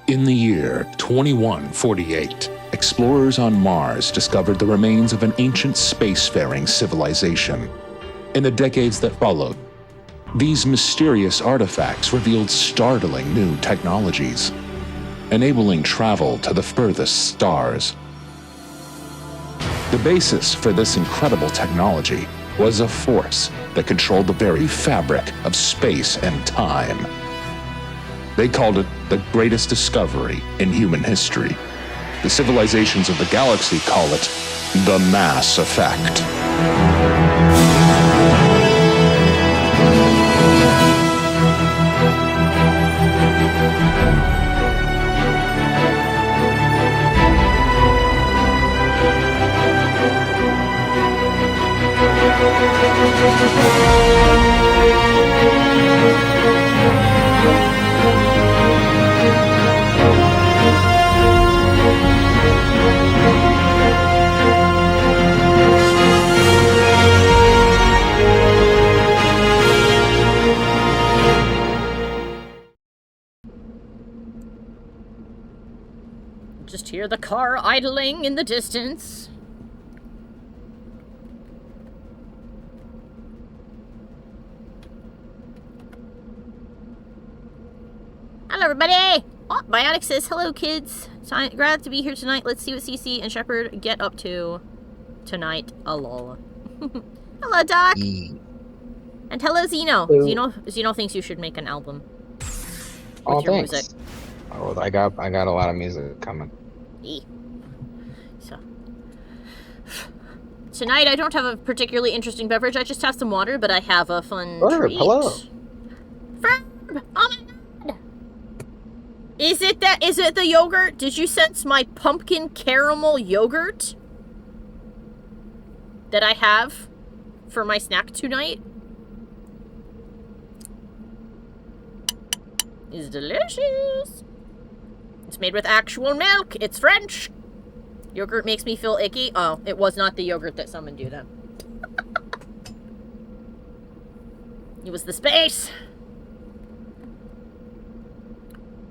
In the year 2148, explorers on Mars discovered the remains of an ancient spacefaring civilization. In the decades that followed, these mysterious artifacts revealed startling new technologies, enabling travel to the furthest stars. The basis for this incredible technology was a force that controlled the very fabric of space and time. They called it the greatest discovery in human history. The civilizations of the galaxy call it the Mass Effect. Just hear the car idling in the distance. Hello, everybody! Oh, Biotic says, hello, kids. Glad to be here tonight. Let's see what CC and Shepard get up to tonight. Lol. Hello, Doc! And hello, Zeno. Zeno thinks you should make an album with your music. Oh, I got a lot of music coming. So tonight I don't have a particularly interesting beverage. I just have some water, but I have a fun treat. Hello. Ferb! Oh my god! Is it the yogurt? Did you sense my pumpkin caramel yogurt that I have for my snack tonight? It's delicious. It's made with actual milk. It's French. Yogurt makes me feel icky. Oh, it was not the yogurt that summoned you then. It was the space.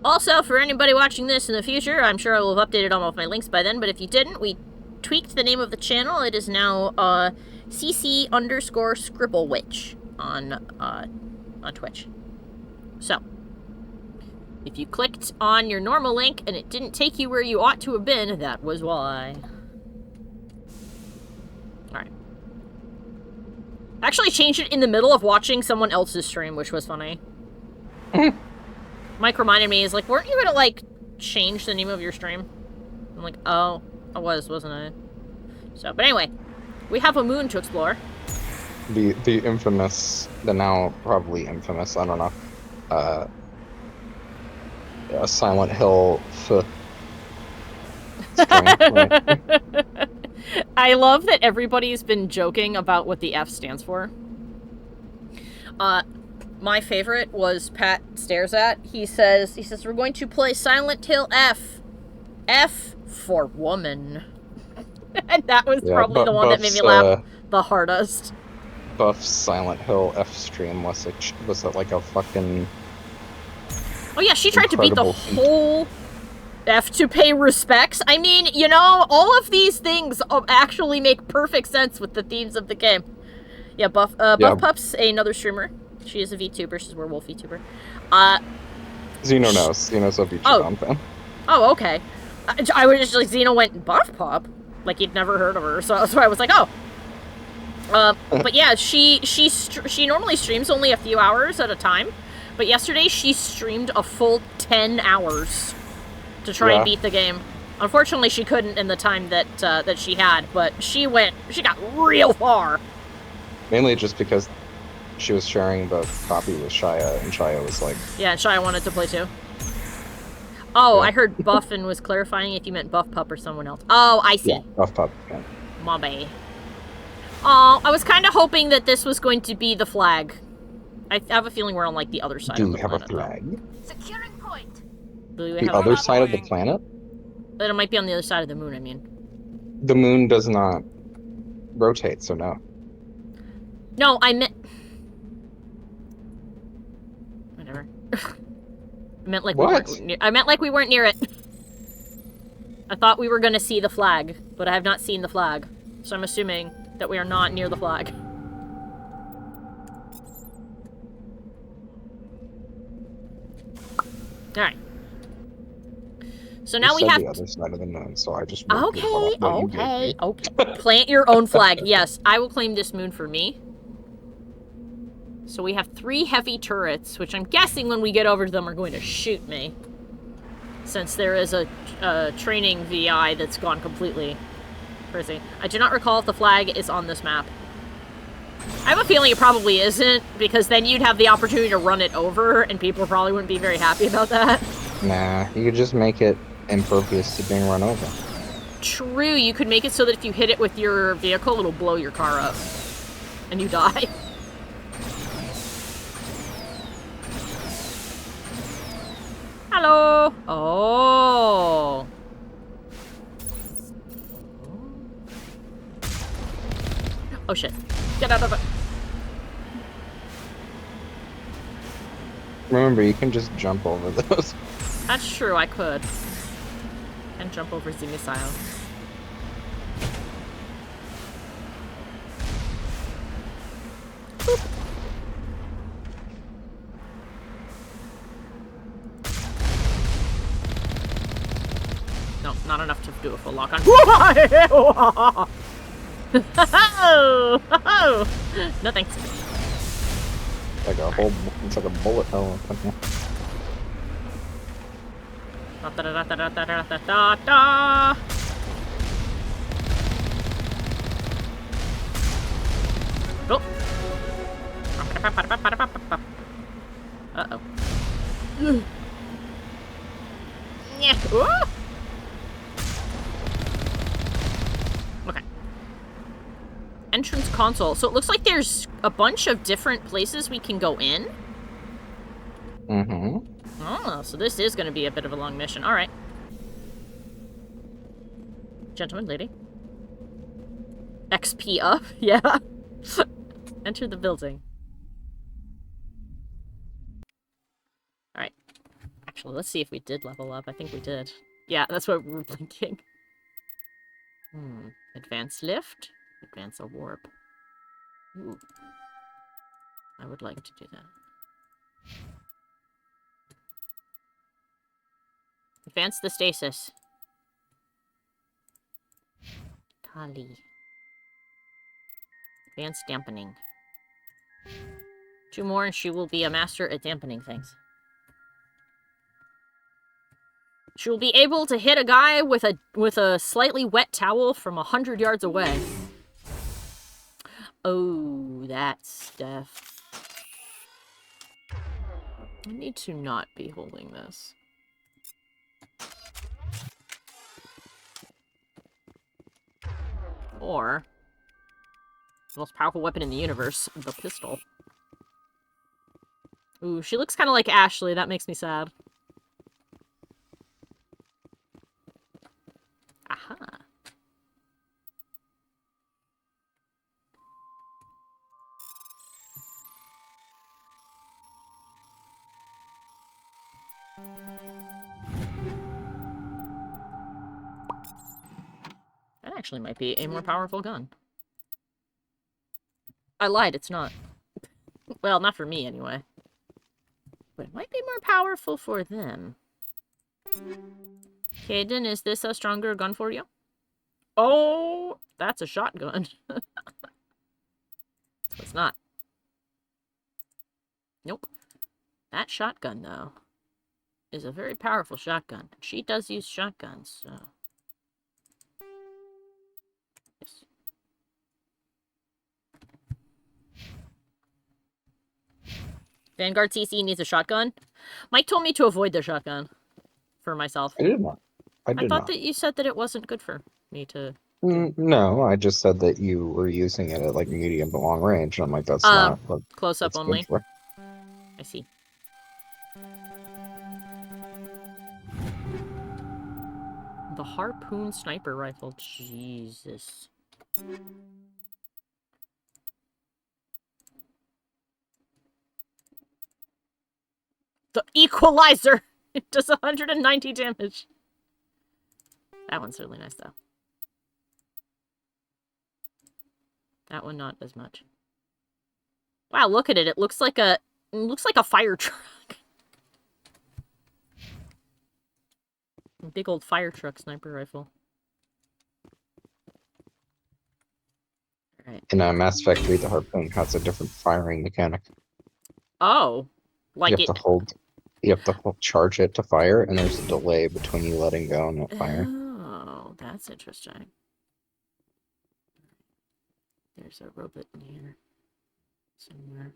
Also, for anybody watching this in the future, I'm sure I will have updated all of my links by then, but if you didn't, we tweaked the name of the channel. It is now CC_Scribblewitch on Twitch. So, if you clicked on your normal link and it didn't take you where you ought to have been, that was why. Alright. I actually changed it in the middle of watching someone else's stream, which was funny. Mike reminded me, he's like, weren't you gonna, like, change the name of your stream? I'm like, oh, I was, wasn't I? So, but anyway, we have a moon to explore. The infamous, the now probably infamous, I don't know, a Silent Hill I love that everybody's been joking about what the F stands for. My favorite was Pat stares at. He says, we're going to play Silent Hill F. F for woman. And that was probably the one that made me laugh the hardest. Buff's Silent Hill F stream was like a fucking... Oh yeah, she tried to beat the whole F to pay respects. I mean, you know, all of these things actually make perfect sense with the themes of the game. Yeah, Buff Pup's another streamer. She is a VTuber. She's a werewolf VTuber. Xeno knows. Xeno's a VTuber fan. Oh, okay. I was just like, Xeno went Buff Pup? Like, he'd never heard of her, so I was like, oh. But yeah, she normally streams only a few hours at a time. But yesterday, she streamed a full 10 hours to try and beat the game. Unfortunately, she couldn't in the time that she had, but she got real far. Mainly just because she was sharing the copy with Shia, and Shia was like... Yeah, and Shia wanted to play too. Oh, yeah. I heard Buff and was clarifying if you meant Buff Pup or someone else. Oh, I see. Yeah, Buff Pup, yeah. My bad. Oh, I was kind of hoping that this was going to be the flag. I have a feeling we're on, like, the other side of the planet. Do we have a flag? Securing point. The other side of the planet? But it might be on the other side of the moon, I mean. The moon does not rotate, so no. No, I meant... Whatever. I meant like What? I meant like we weren't near it. I thought we were gonna see the flag, but I have not seen the flag. So I'm assuming that we are not near the flag. Alright. So now You we said have... the other side of the moon, so I just wrote Okay, what you gave me. okay. Plant your own flag. Yes, I will claim this moon for me. So we have 3 heavy turrets, which I'm guessing when we get over to them are going to shoot me. Since there is a training VI that's gone completely crazy. I do not recall if the flag is on this map. I have a feeling it probably isn't, because then you'd have the opportunity to run it over, and people probably wouldn't be very happy about that. Nah, you could just make it impervious to being run over. True, you could make it so that if you hit it with your vehicle, it'll blow your car up. And you die. Hello! Oh! Oh shit. Get out of it. Remember, you can just jump over those. That's true, I could. And jump over the missile. Boop. No, not enough to do a full lock on. No thanks. Like a whole, it's like a bullet hell. Da da da da da da da da da. Go. Uh-oh. Yeah. Okay. Entrance console. So it looks like there's a bunch of different places we can go in. Mm-hmm. Oh, so this is going to be a bit of a long mission. All right. Gentleman, lady. XP up? Yeah. Enter the building. All right. Actually, let's see if we did level up. I think we did. Yeah, that's what we're thinking. Advance lift. Advance a warp. Ooh. I would like to do that. Advance the stasis. Kali. Advance dampening. 2 more and she will be a master at dampening things. She will be able to hit a guy with a slightly wet towel from 100 yards away. Oh, that stuff. I need to not be holding this. Or the most powerful weapon in the universe, the pistol. Ooh, she looks kind of like Ashley. That makes me sad. Aha. That actually might be a more powerful gun. I lied, it's not. Well, not for me, anyway. But it might be more powerful for them. Caden, is this a stronger gun for you? Oh, that's a shotgun. It's not. Nope. That shotgun, though, is a very powerful shotgun. She does use shotguns, so... Yes. Vanguard CC needs a shotgun. Mike told me to avoid the shotgun for myself. I did not. I thought that you said that it wasn't good for me to... No, I just said that you were using it at like medium to long range. And I'm like, that's not what close up it's only. good for. I see. The harpoon sniper rifle. Jesus. The equalizer! It does 190 damage. That one's really nice, though. That one not as much. Wow, look at it. It looks like a fire truck. A big old fire truck sniper rifle. Alright. In Mass Effect 3, the harpoon has a different firing mechanic. Oh. Like you have to charge it to fire, and there's a delay between you letting go and it fire. Oh, that's interesting. There's a robot in here. Somewhere.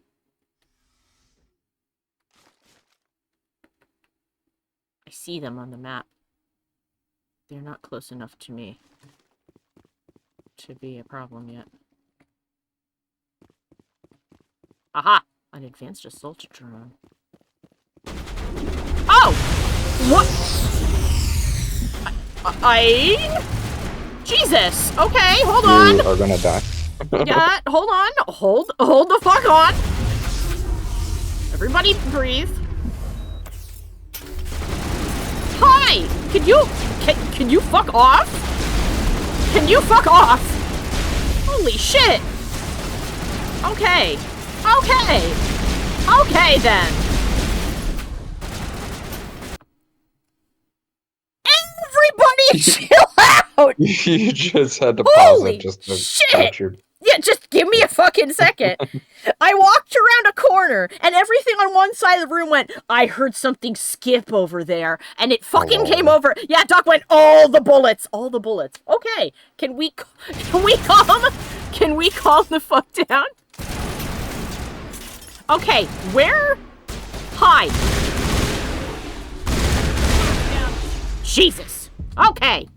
I see them on the map. They're not close enough to me to be a problem yet. Aha! An advanced assault drone. Oh! What? Jesus! Okay, hold on! You are gonna die. Yeah, hold on. Hold the fuck on! Everybody breathe. Hi! Can you fuck off? Can you fuck off? Holy shit! Okay. Okay. Okay, then. Everybody chill out! You just had to pause Holy it just to shit! catch your... Yeah, just give me a fucking second. I walked around a corner, and everything on one side of the room went, I heard something skip over there, and it fucking came over. Yeah, Doc went, all the bullets. All the bullets. Okay, can we calm the fuck down? Okay, where? Hi. Jesus. Okay.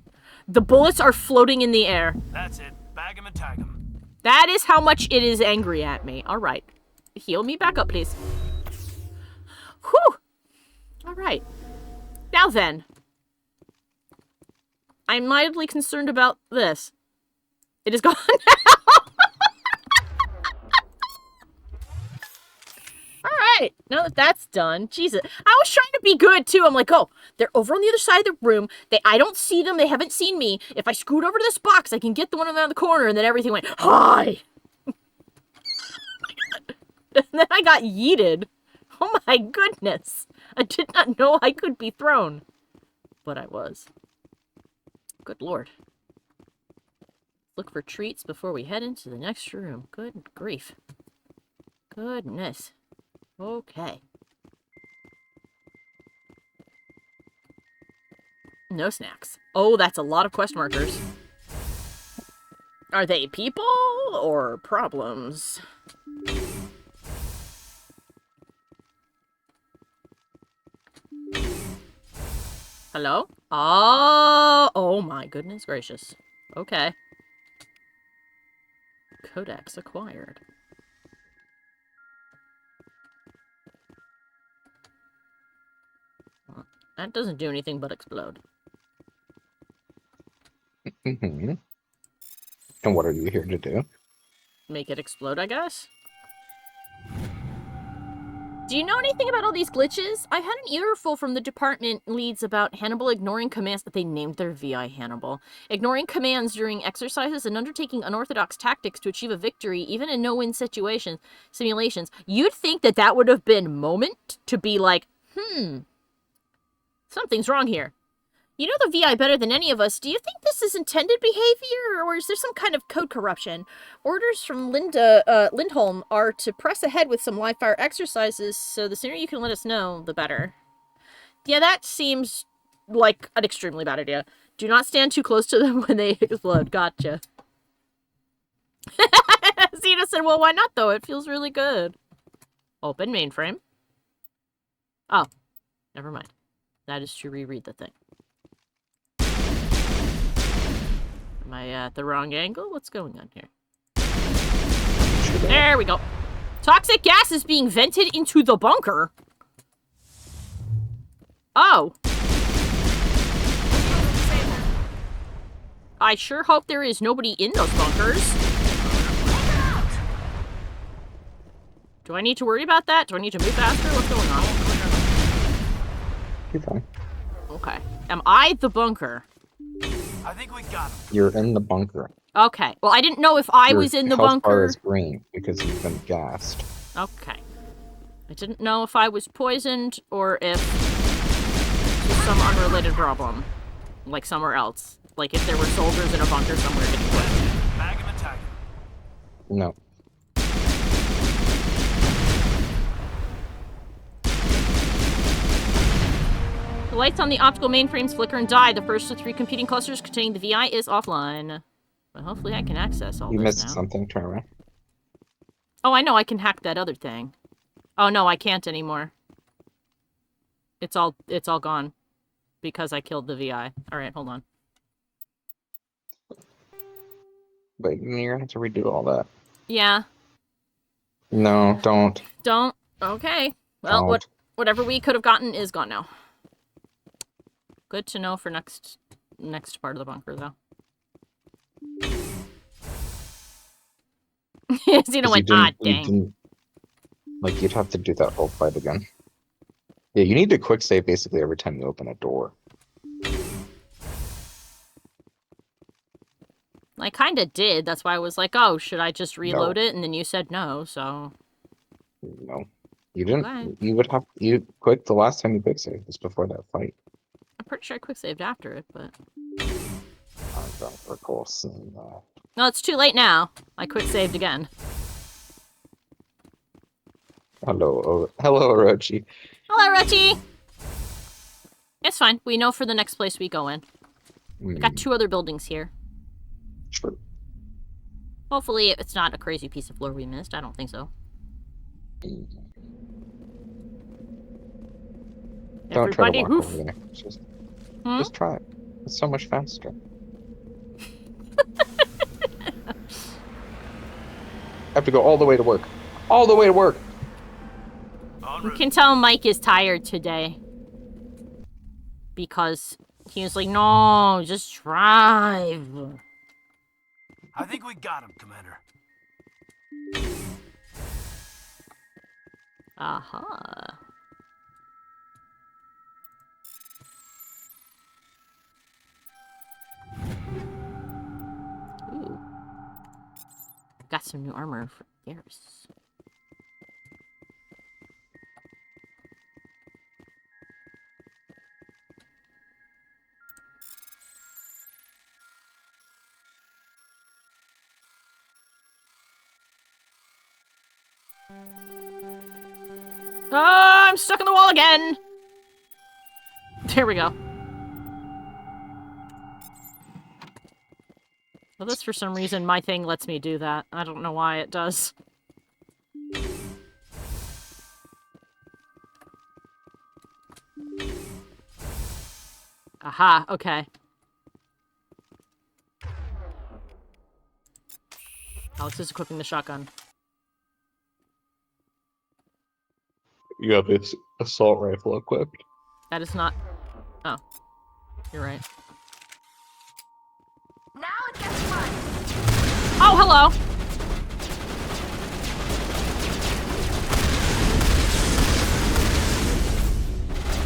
The bullets are floating in the air. That's it. Bag 'em and tag 'em. That is how much it is angry at me. All right. Heal me back up, please. Whew. All right. Now then. I'm mildly concerned about this. It is gone now. All right. Now that that's done. Jesus. I was trying to be good, too. I'm like, oh, they're over on the other side of the room. I don't see them. They haven't seen me. If I scoot over to this box, I can get the one around the corner. And then everything went, hi. And then I got yeeted. Oh, my goodness. I did not know I could be thrown. But I was. Good lord. Look for treats before we head into the next room. Good grief. Goodness. Okay. No snacks. Oh, that's a lot of quest markers. Are they people or problems? Hello? Oh my goodness gracious. Okay. Codex acquired. That doesn't do anything but explode. Mm-hmm. And what are you here to do? Make it explode, I guess? Do you know anything about all these glitches? I had an earful from the department leads about Hannibal ignoring commands that they named their VI Hannibal. Ignoring commands during exercises and undertaking unorthodox tactics to achieve a victory, even in no-win simulations. You'd think that that would have been moment to be like, something's wrong here. You know the VI better than any of us. Do you think this is intended behavior, or is there some kind of code corruption? Orders from Lindholm are to press ahead with some live fire exercises, so the sooner you can let us know, the better. Yeah, that seems like an extremely bad idea. Do not stand too close to them when they explode. Gotcha. Zeta said, well, why not, though? It feels really good. Open mainframe. Oh, never mind. That is to reread the thing. Am I at the wrong angle? What's going on here? There we go. Toxic gas is being vented into the bunker. Oh. I sure hope there is nobody in those bunkers. Do I need to worry about that? Do I need to move faster? What's going on? You're fine. Okay. Am I the bunker? I think we got him. You're in the bunker. Okay. Well, I didn't know if I Your was in the health bar bunker. is green because you've been gassed. Okay. I didn't know if I was poisoned or if it's some unrelated problem. Like somewhere else. Like if there were soldiers in a bunker somewhere getting poisoned. Bag him and tag him. No. The lights on the optical mainframes flicker and die. The first of 3 competing clusters containing the VI is offline. But hopefully I can access all You this missed now. something, turn around. Oh, I know. I can hack that other thing. Oh, no, I can't anymore. It's all gone. Because I killed the VI. Alright, hold on. But you're gonna have to redo all that. Yeah. No, don't. Don't. Okay. Well, Don't. whatever we could have gotten is gone now. Good to know for next part of the bunker, though. Xena went, ah, dang. Like, you'd have to do that whole fight again. Yeah, you need to quick save basically every time you open a door. I kinda did. That's why I was like, oh, should I just reload it? And then you said no, so... No. You didn't. Okay. You would have... You quick... The last time you quick saved was before that fight. I'm pretty sure I quick saved after it, but... I don't recall seeing that. No, it's too late now. I quick saved again. Hello, Orochi. Hello, Orochi! It's fine. We know for the next place we go in. We got 2 other buildings here. Sure. Hopefully it's not a crazy piece of floor we missed. I don't think so. Don't try to Everybody walk hoof. over there. Just try it. It's so much faster. I have to go all the way to work. All the way to work! You can tell Mike is tired today. Because he was like, no, just drive. I think we got him, Commander. Aha. Ooh. Got some new armor for Garrus. Oh, I'm stuck in the wall again! There we go. Well, this, for some reason, my thing lets me do that. I don't know why it does. Aha, okay. Alex is equipping the shotgun. You have this assault rifle equipped. That is not... Oh. You're right. Now it gets fun. Oh, hello!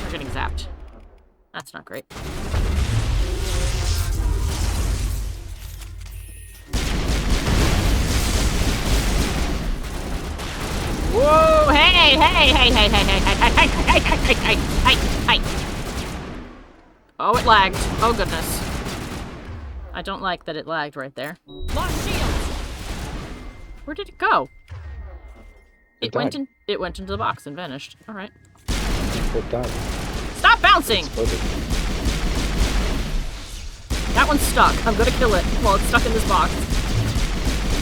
We're getting zapped. That's not great. Whoa! Hey! Hey! Hey! Hey! Hey! Hey! Hey! Hey! Hey! Hey! Hey! Hey! Hey! Oh, it lagged. Oh, goodness. I don't like that it lagged right there. Launch shields! Where did it go? It went into the box and vanished. All right. It died. Stop bouncing! Exploded. That one's stuck. I'm gonna kill it while it's stuck in this box.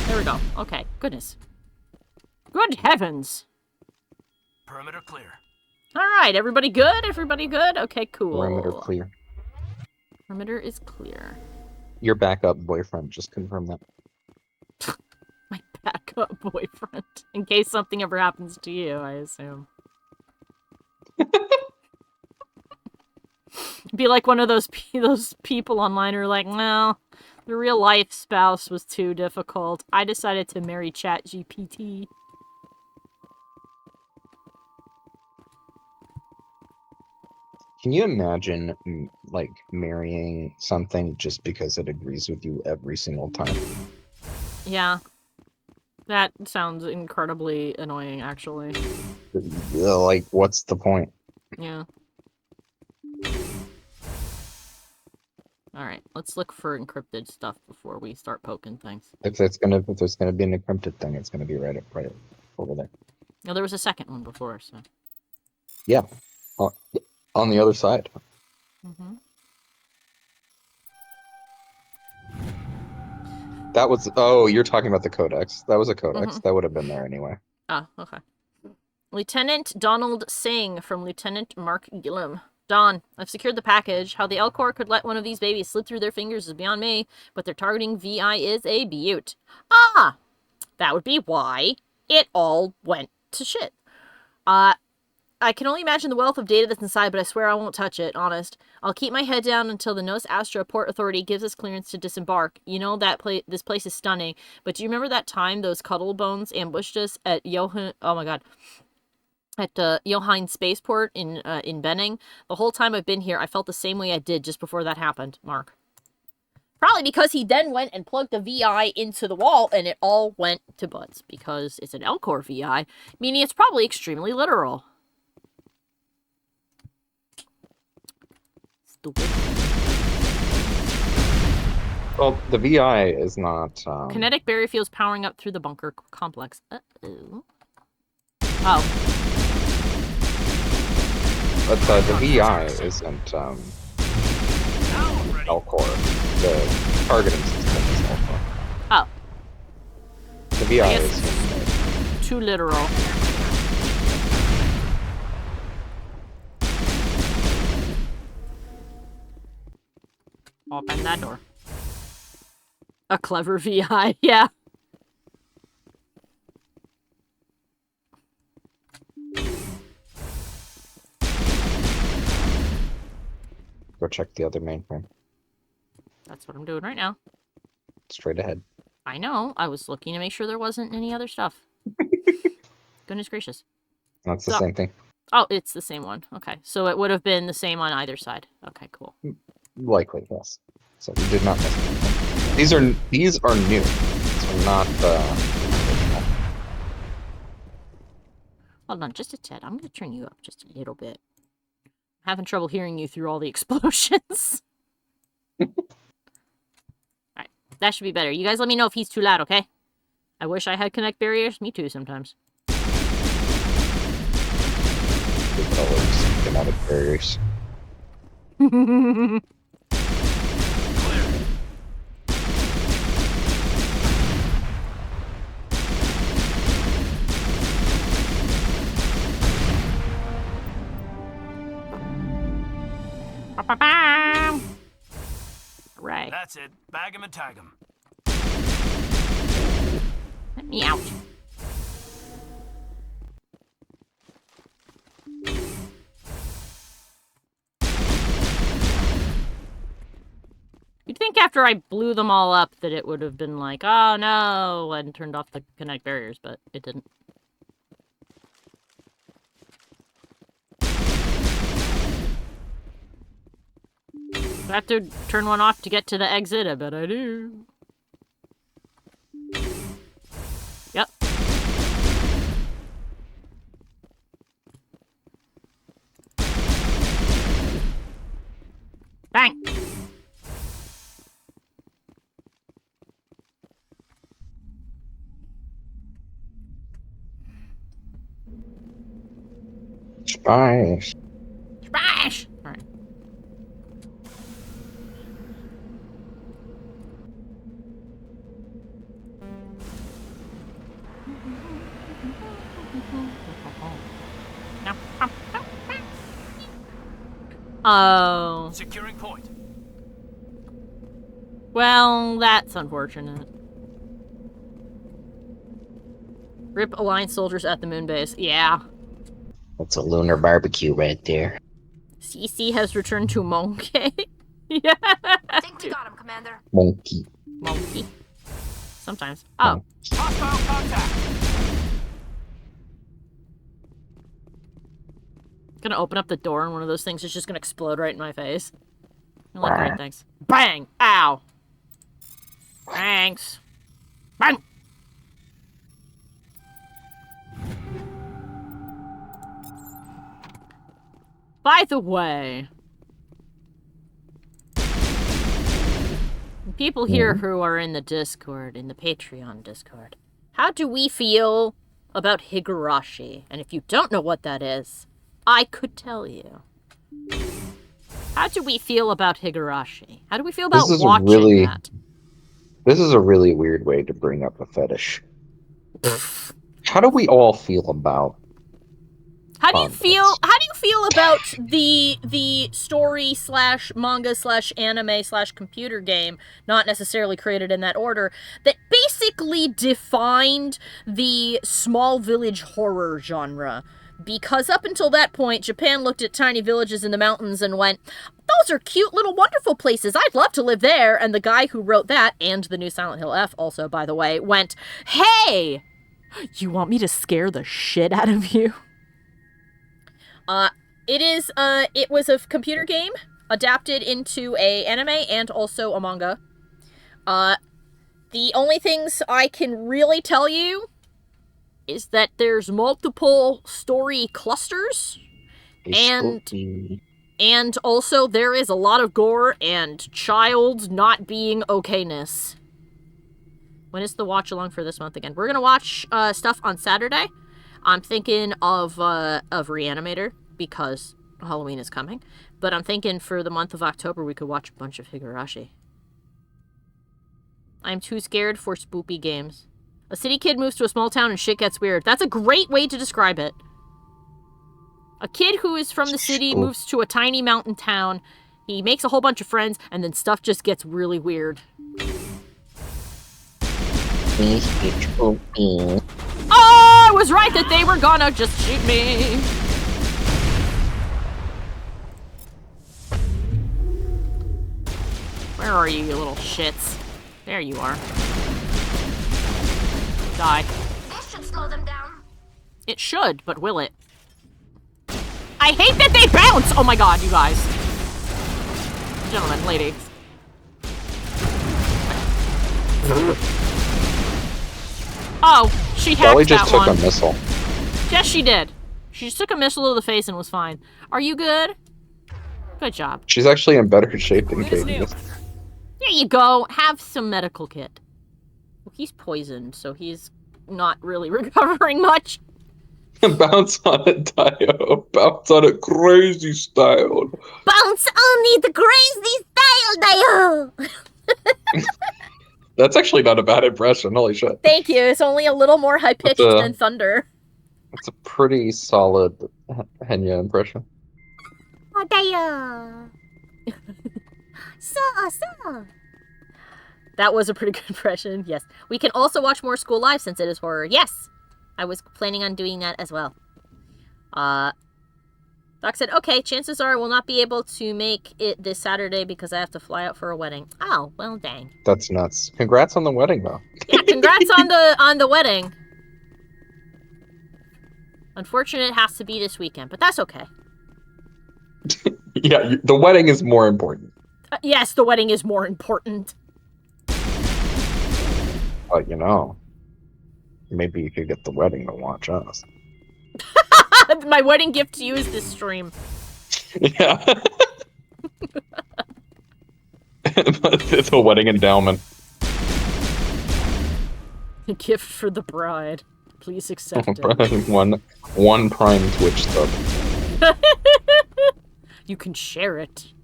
There we go. Okay. Goodness. Good heavens. Perimeter clear. All right. Everybody good? Everybody good? Okay, cool. Perimeter clear. Perimeter is clear. Your backup boyfriend just confirmed that. My backup boyfriend. In case something ever happens to you, I assume. Be like one of those people online who are like, well, the real life spouse was too difficult. I decided to marry ChatGPT. Can you imagine, like, marrying something just because it agrees with you every single time? Yeah. That sounds incredibly annoying, actually. Like, what's the point? Yeah. Alright, let's look for encrypted stuff before we start poking things. If there's gonna be an encrypted thing, it's gonna be right over there. No, there was a second one before, so. Yeah, on the other side. Mm-hmm. That was. Oh, you're talking about the codex. That was a codex. Mm-hmm. That would have been there anyway. Ah, okay. Lieutenant Donald Singh from Lieutenant Mark Gillum. Don, I've secured the package. How the Elcor could let one of these babies slip through their fingers is beyond me, but their targeting VI is a beaut. Ah! That would be why it all went to shit. I can only imagine the wealth of data that's inside, but I swear I won't touch it, honest. I'll keep my head down until the Nos Astra Port Authority gives us clearance to disembark. You know that this place is stunning, but do you remember that time those cuddle bones ambushed us at Johann Spaceport in Benning? The whole time I've been here, I felt the same way I did just before that happened, Mark. Probably because he then went and plugged the VI into the wall, and it all went to butts, because it's an Elcor VI, meaning it's probably extremely literal. Stupid. Well, the VI is not. Kinetic barrier fields powering up through the bunker complex. Uh-oh. Oh. But the VI isn't Elcor. The targeting system is Elcor. Oh. The VI I is. guess too literal. Open that door. A clever VI, yeah. Go check the other mainframe. That's what I'm doing right now. Straight ahead. I know. I was looking to make sure there wasn't any other stuff. Goodness gracious. That's the same thing. Oh, it's the same one. Okay. So it would have been the same on either side. Okay, cool. Likely, yes. So we did not miss anything. These are new. So not the original. Hold on just a tad. I'm going to turn you up just a little bit. I'm having trouble hearing you through all the explosions. Alright. That should be better. You guys let me know if he's too loud, okay? I wish I had connect barriers. Me too sometimes. Always kinetic barriers. Right. That's it. Bag him and tag him. Let me out. You'd think after I blew them all up that it would have been like, oh no, and turned off the connect barriers, but it didn't. Do I have to turn one off to get to the exit? I bet I do. Yep. Bang! Spice. Smash! Alright. Oh. Securing point. Well, that's unfortunate. Rip Alliance soldiers at the moon base. Yeah. That's a lunar barbecue right there. CC has returned to Monkey. Yeah. Think we got him, Commander. Monkey. Monkey. Sometimes. Oh. Hostile contact. Gonna open up the door and one of those things is just gonna explode right in my face. I'm like, great, thanks. Bang! Ow! Thanks. Bang! By the way, people here who are in the Discord, in the Patreon Discord, how do we feel about Higurashi? And if you don't know what that is, I could tell you. How do we feel about Higurashi? How do we feel about watching that? This is a really weird way to bring up a fetish. How do we all feel about? How do you feel? How do you feel about the story / manga / anime / computer game, not necessarily created in that order, that basically defined the small village horror genre? Because up until that point, Japan looked at tiny villages in the mountains and went, those are cute little wonderful places, I'd love to live there. And the guy who wrote that, and the new Silent Hill F also, by the way, went, hey, you want me to scare the shit out of you? It was a computer game adapted into a anime and also a manga. The only things I can really tell you is that there's multiple story clusters, and also there is a lot of gore and child not being okayness. When is the watch along for this month again? We're gonna watch stuff on Saturday. I'm thinking of Reanimator because Halloween is coming, but I'm thinking for the month of October we could watch a bunch of Higurashi. I'm too scared for spoopy games. A city kid moves to a small town and shit gets weird. That's a great way to describe it. A kid who is from the city moves to a tiny mountain town. He makes a whole bunch of friends, and then stuff just gets really weird. Oh, I was right that they were gonna just shoot me. Where are you little shits? There you are. Die. This should slow them down. It should, but will it? I hate that they bounce! Oh my god, you guys. Gentlemen, ladies. Oh, she hacked Dolly that just took one. a missile. Yes, she did. She just took a missile to the face and was fine. Are you good? Good job. She's actually in better shape than Katie is. There you go. Have some medical kit. Well, he's poisoned, so he's not really recovering much. Bounce on it, Dio. Bounce on it crazy style. Bounce on me the crazy style, Dio! That's actually not a bad impression. Holy shit. Thank you. It's only a little more high-pitched than thunder. It's a pretty solid Henya impression. Oh, Dio! So. That was a pretty good impression, yes. We can also watch more School Live since it is horror. Yes! I was planning on doing that as well. Doc said, okay, chances are I will not be able to make it this Saturday because I have to fly out for a wedding. Oh, well, dang. That's nuts. Congrats on the wedding, though. Yeah, congrats on the wedding. Unfortunately, it has to be this weekend, but that's okay. Yeah, the wedding is more important. Yes, the wedding is more important. But, you know, maybe you could get the wedding to watch us. My wedding gift to you is this stream. Yeah. It's a wedding endowment. A gift for the bride. Please accept it. One prime Twitch sub. You can share it.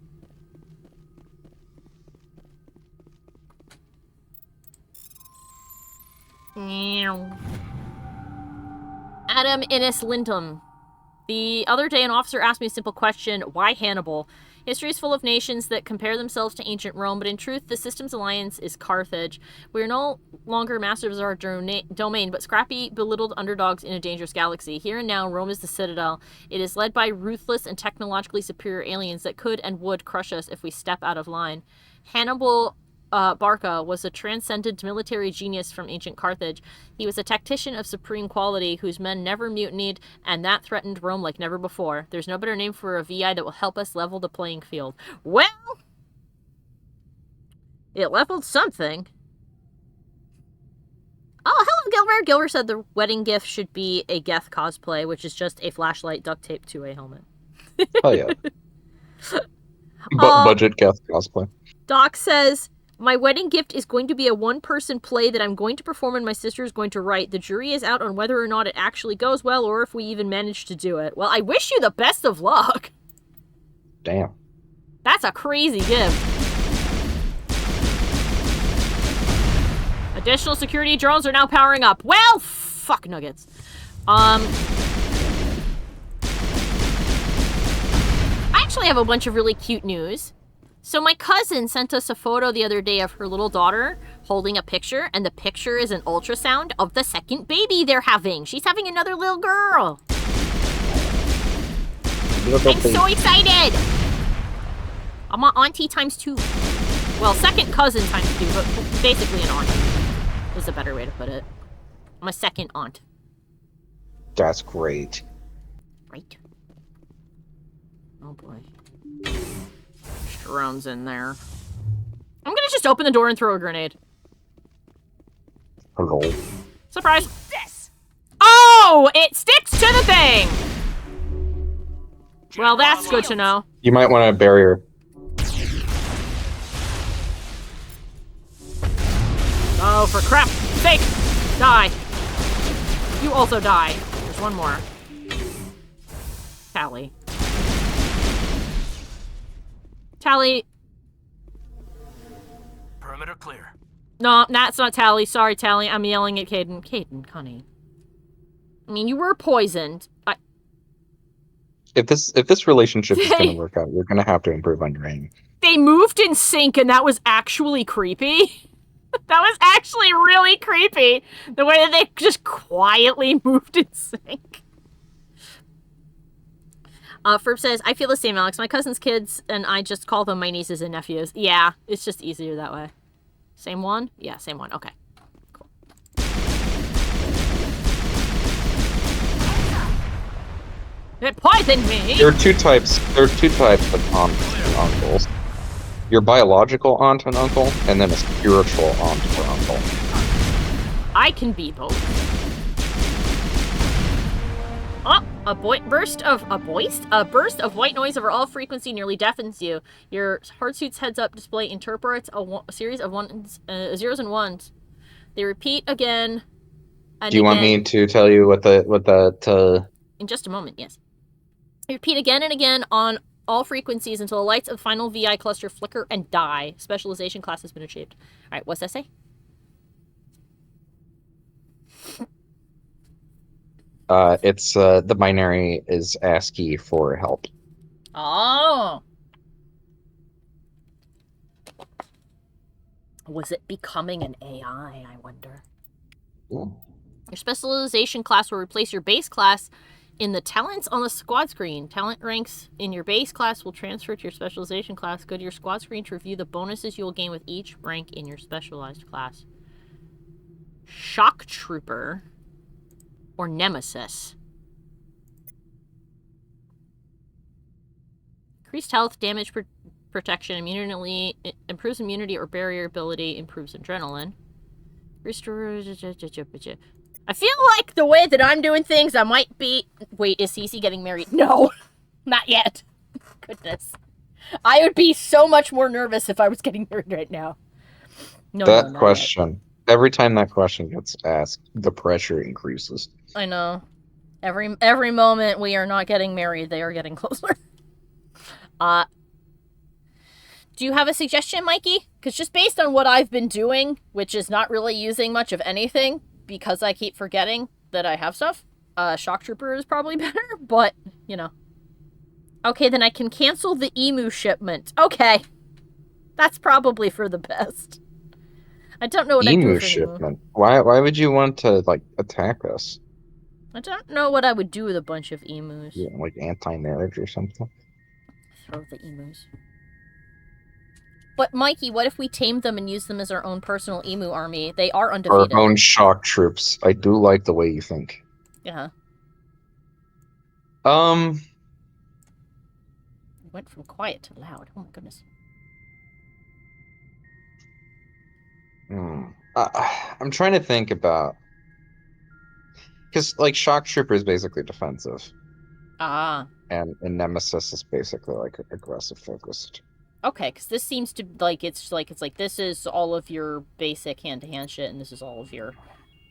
Adam Innes Lindum. The other day, an officer asked me a simple question: why Hannibal? History is full of nations that compare themselves to ancient Rome, but in truth, the system's alliance is Carthage. We are no longer masters of our domain, but scrappy, belittled underdogs in a dangerous galaxy. Here and now, Rome is the citadel. It is led by ruthless and technologically superior aliens that could and would crush us if we step out of line. Hannibal Barca was a transcendent military genius from ancient Carthage. He was a tactician of supreme quality whose men never mutinied, and that threatened Rome like never before. There's no better name for a VI that will help us level the playing field. Well, it leveled something. Oh, hello, Gilbert. Gilbert said the wedding gift should be a Geth cosplay, which is just a flashlight duct taped to a helmet. Oh yeah. Budget Geth cosplay. Doc says, my wedding gift is going to be a one-person play that I'm going to perform and my sister is going to write. The jury is out on whether or not it actually goes well or if we even manage to do it. Well, I wish you the best of luck. Damn. That's a crazy gift. Additional security drones are now powering up. Well, fuck nuggets. I actually have a bunch of really cute news. So my cousin sent us a photo the other day of her little daughter holding a picture, and the picture is an ultrasound of the second baby they're having. She's having another little girl. I'm so excited. I'm an auntie times 2. Well, second cousin times 2, but basically an auntie is a better way to put it. I'm a second aunt. That's great. Right. Oh boy. Drones in there. I'm gonna just open the door and throw a grenade. Hello. Surprise! This! Oh! It sticks to the thing! Well, that's good to know. You might want a barrier. Oh, for crap's sake! Die! You also die. There's one more. Tally. Tally. Perimeter clear. No, that's not Tally. Sorry, Tally. I'm yelling at Caden. Caden, honey. I mean, you were poisoned. If this relationship is gonna work out, you're gonna have to improve on your aim. They moved in sync, and that was actually creepy. That was actually really creepy. The way that they just quietly moved in sync. Ferb says, I feel the same, Alex. My cousin's kids and I just call them my nieces and nephews. Yeah, it's just easier that way. Same one? Yeah, same one. Okay. Cool. It poisoned me! There are two types of aunts and uncles. Your biological aunt and uncle, and then a spiritual aunt or uncle. I can be both. Oh, a burst of white noise over all frequency nearly deafens you. Your hardsuit's heads-up display interprets a series of zeros and ones. They repeat again. And do you want me to tell you what the in just a moment? Yes. They repeat again and again on all frequencies until the lights of the final VI cluster flicker and die. Specialization class has been achieved. All right, what's that say? It's the binary is ASCII for help. Oh. Was it becoming an AI, I wonder? Ooh. Your specialization class will replace your base class in the talents on the squad screen. Talent ranks in your base class will transfer to your specialization class. Go to your squad screen to review the bonuses you will gain with each rank in your specialized class. Shock Trooper or Nemesis. Increased health, damage protection, immunity, improves immunity or barrier ability, improves adrenaline. Restore. I feel like the way that I'm doing things, I might be... Wait, is Cece getting married? No, not yet. Goodness. I would be so much more nervous if I was getting married right now. No, that no, question, every time that question gets asked, the pressure increases. I know. Every moment we are not getting married, they are getting closer. Do you have a suggestion, Mikey? Because just based on what I've been doing, which is not really using much of anything, because I keep forgetting that I have stuff, Shock Trooper is probably better, but, you know. Okay, then I can cancel the emu shipment. Okay. That's probably for the best. I don't know what I'd do Emu with shipment? Why would you want to, like, attack us? I don't know what I would do with a bunch of emus. Yeah, like anti-marriage or something? Throw the emus. But Mikey, what if we tame them and use them as our own personal emu army? They are Our undefeated. own shock troops. I do like the way you think. Yeah. Um, Went from quiet to loud. Oh my goodness. I'm trying to think about because like shock trooper is basically defensive, Ah. and nemesis is basically like aggressive focused. Okay, because this seems to like it's like this is all of your basic hand-to-hand shit, and this is all of your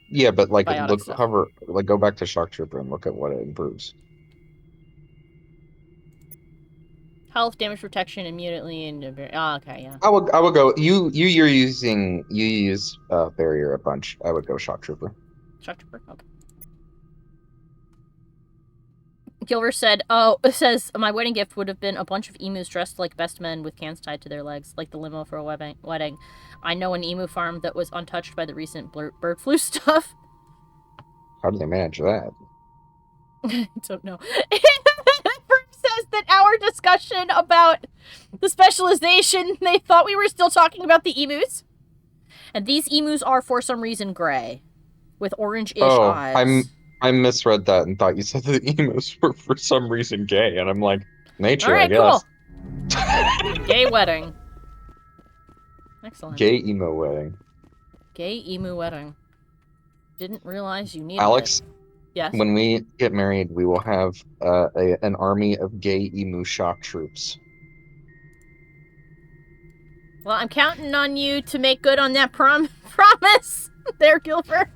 Yeah, but like biotic stuff. go back to shock trooper and look at what it improves. Health, damage, protection, immediately, and okay, yeah. I would go. You use barrier a bunch. I would go shock trooper. Shock trooper. Okay. Gilver said, "Oh, it says my wedding gift would have been a bunch of emus dressed like best men with cans tied to their legs, like the limo for a wedding. I know an emu farm that was untouched by the recent bird flu stuff." How do they manage that? I don't know. Brooke says that our discussion about the specialization, they thought we were still talking about the emus. And these emus are, for some reason, gray. With orange-ish eyes. I misread that and thought you said the emus were for some reason gay, and I'm like, nature, Alright, I guess. Cool. Gay wedding. Excellent. Gay emo wedding. Gay emu wedding. Didn't realize you needed Alex, it. Yes? when we get married, we will have an army of gay emu shock troops. Well, I'm counting on you to make good on that promise there, Gilbert.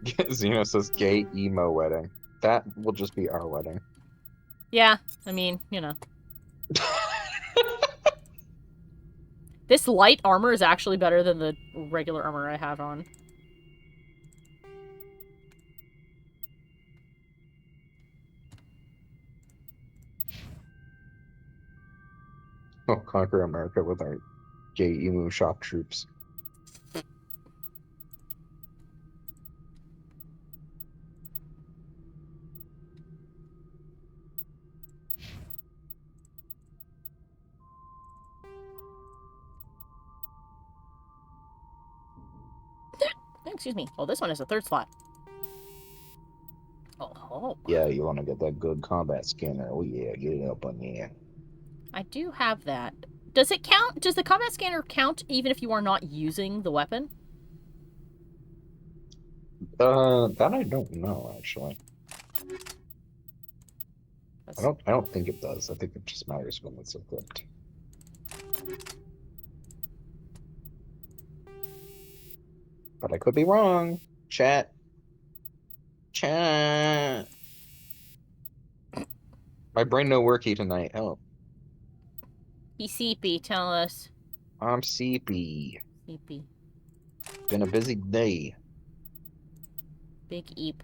Xeno says gay emo wedding. That will just be our wedding. Yeah, I mean, you know. This light armor is actually better than the regular armor I have on. We'll conquer America with our gay emu shock troops. Excuse me. Oh, this one is a third slot. Oh. Yeah, you want to get that good combat scanner. Oh yeah, get it up on there. I do have that. Does it count? Does the combat scanner count even if you are not using the weapon? That I don't know actually. I don't think it does. I think it just matters when it's equipped. But I could be wrong. Chat. My brain no worky tonight. Help. Be seepy, tell us. I'm seepy. Seepy. Been a busy day. Big eep.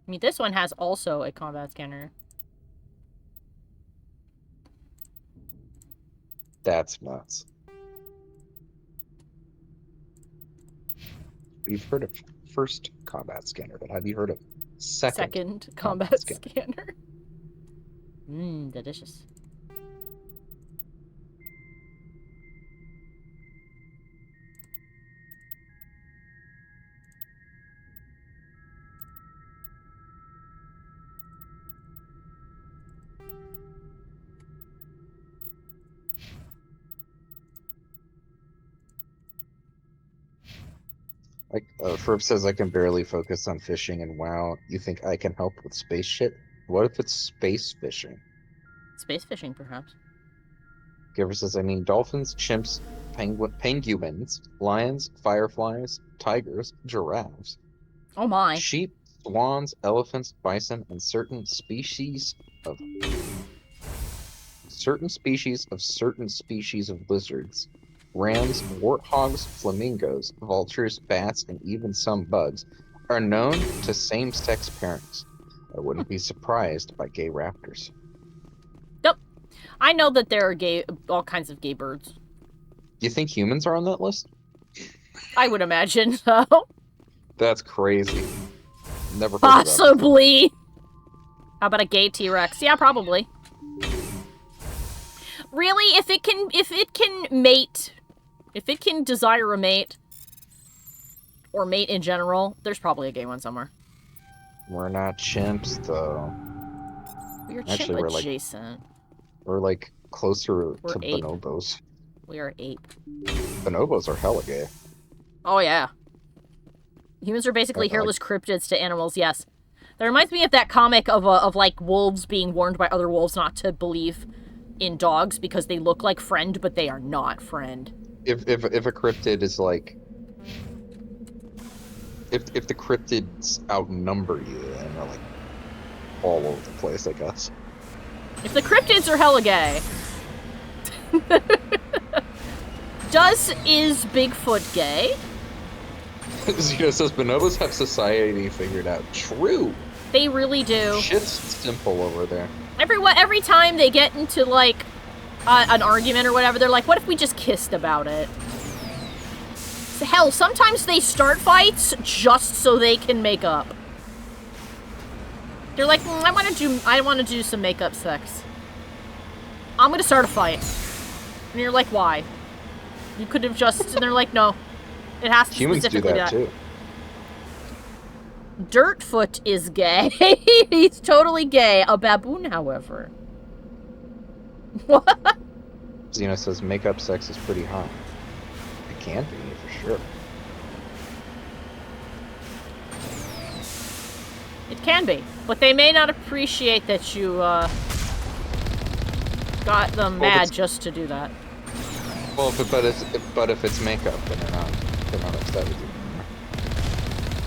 I mean, this one has also a combat scanner. That's nuts. We've heard of first combat scanner, but have you heard of second combat scanner? Mmm, delicious. Like, Ferb says I can barely focus on fishing, and wow, you think I can help with space shit? What if it's space fishing? Space fishing, perhaps. Giver says, I mean, dolphins, chimps, penguins, lions, fireflies, tigers, giraffes, Oh my. sheep, swans, elephants, bison, and certain species of certain species of lizards, rams, warthogs, flamingos, vultures, bats, and even some bugs are known to same-sex pairings. I wouldn't be surprised by gay raptors. Nope. I know that there are all kinds of gay birds. You think humans are on that list? I would imagine so. That's crazy. Never heard of that. Possibly. How about a gay T-Rex? Yeah, probably. Really, if it can mate, if it can desire a mate, or mate in general, there's probably a gay one somewhere. We're not chimps, though. We are Actually, chimp adjacent. we're like closer We're to ape. bonobos. We are ape. Bonobos are hella gay. Oh yeah. Humans are basically Like- hairless cryptids to animals. Yes. That reminds me of that comic of like wolves being warned by other wolves not to believe in dogs because they look like friend, but they are not friend. If a cryptid is like, if the cryptids outnumber you and are like all over the place, I guess. If the cryptids are hella gay. Is Bigfoot gay? Zeno says bonobos have society figured out. True. They really do. Shit's simple over there. Every time they get into like an argument or whatever, they're like, "What if we just kissed about it?" Hell, sometimes they start fights just so they can make up. They're like, I want to do some makeup sex. I'm gonna start a fight. And you're like, why? You could have just. And they're like, no, it has to Humans do specifically that too. Dirtfoot is gay. He's totally gay. A baboon, however. What? Zeno says makeup sex is pretty hot. It can be, for sure. It can be, but they may not appreciate that you got them mad just to do that. Well, but if it's makeup, then they're not upset with you.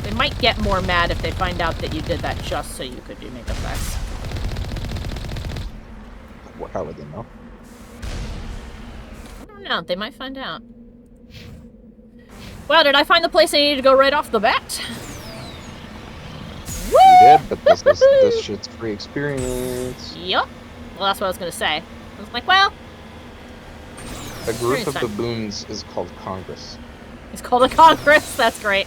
They might get more mad if they find out that you did that just so you could do makeup sex. How would they know? I don't know. They might find out. Well, did I find the place I needed to go right off the bat? Woo! You did, but this shit's free experience. Yup. Well, that's what I was gonna say. I was like, well, A group of Experience time. baboons is called Congress. it's called a Congress. That's great.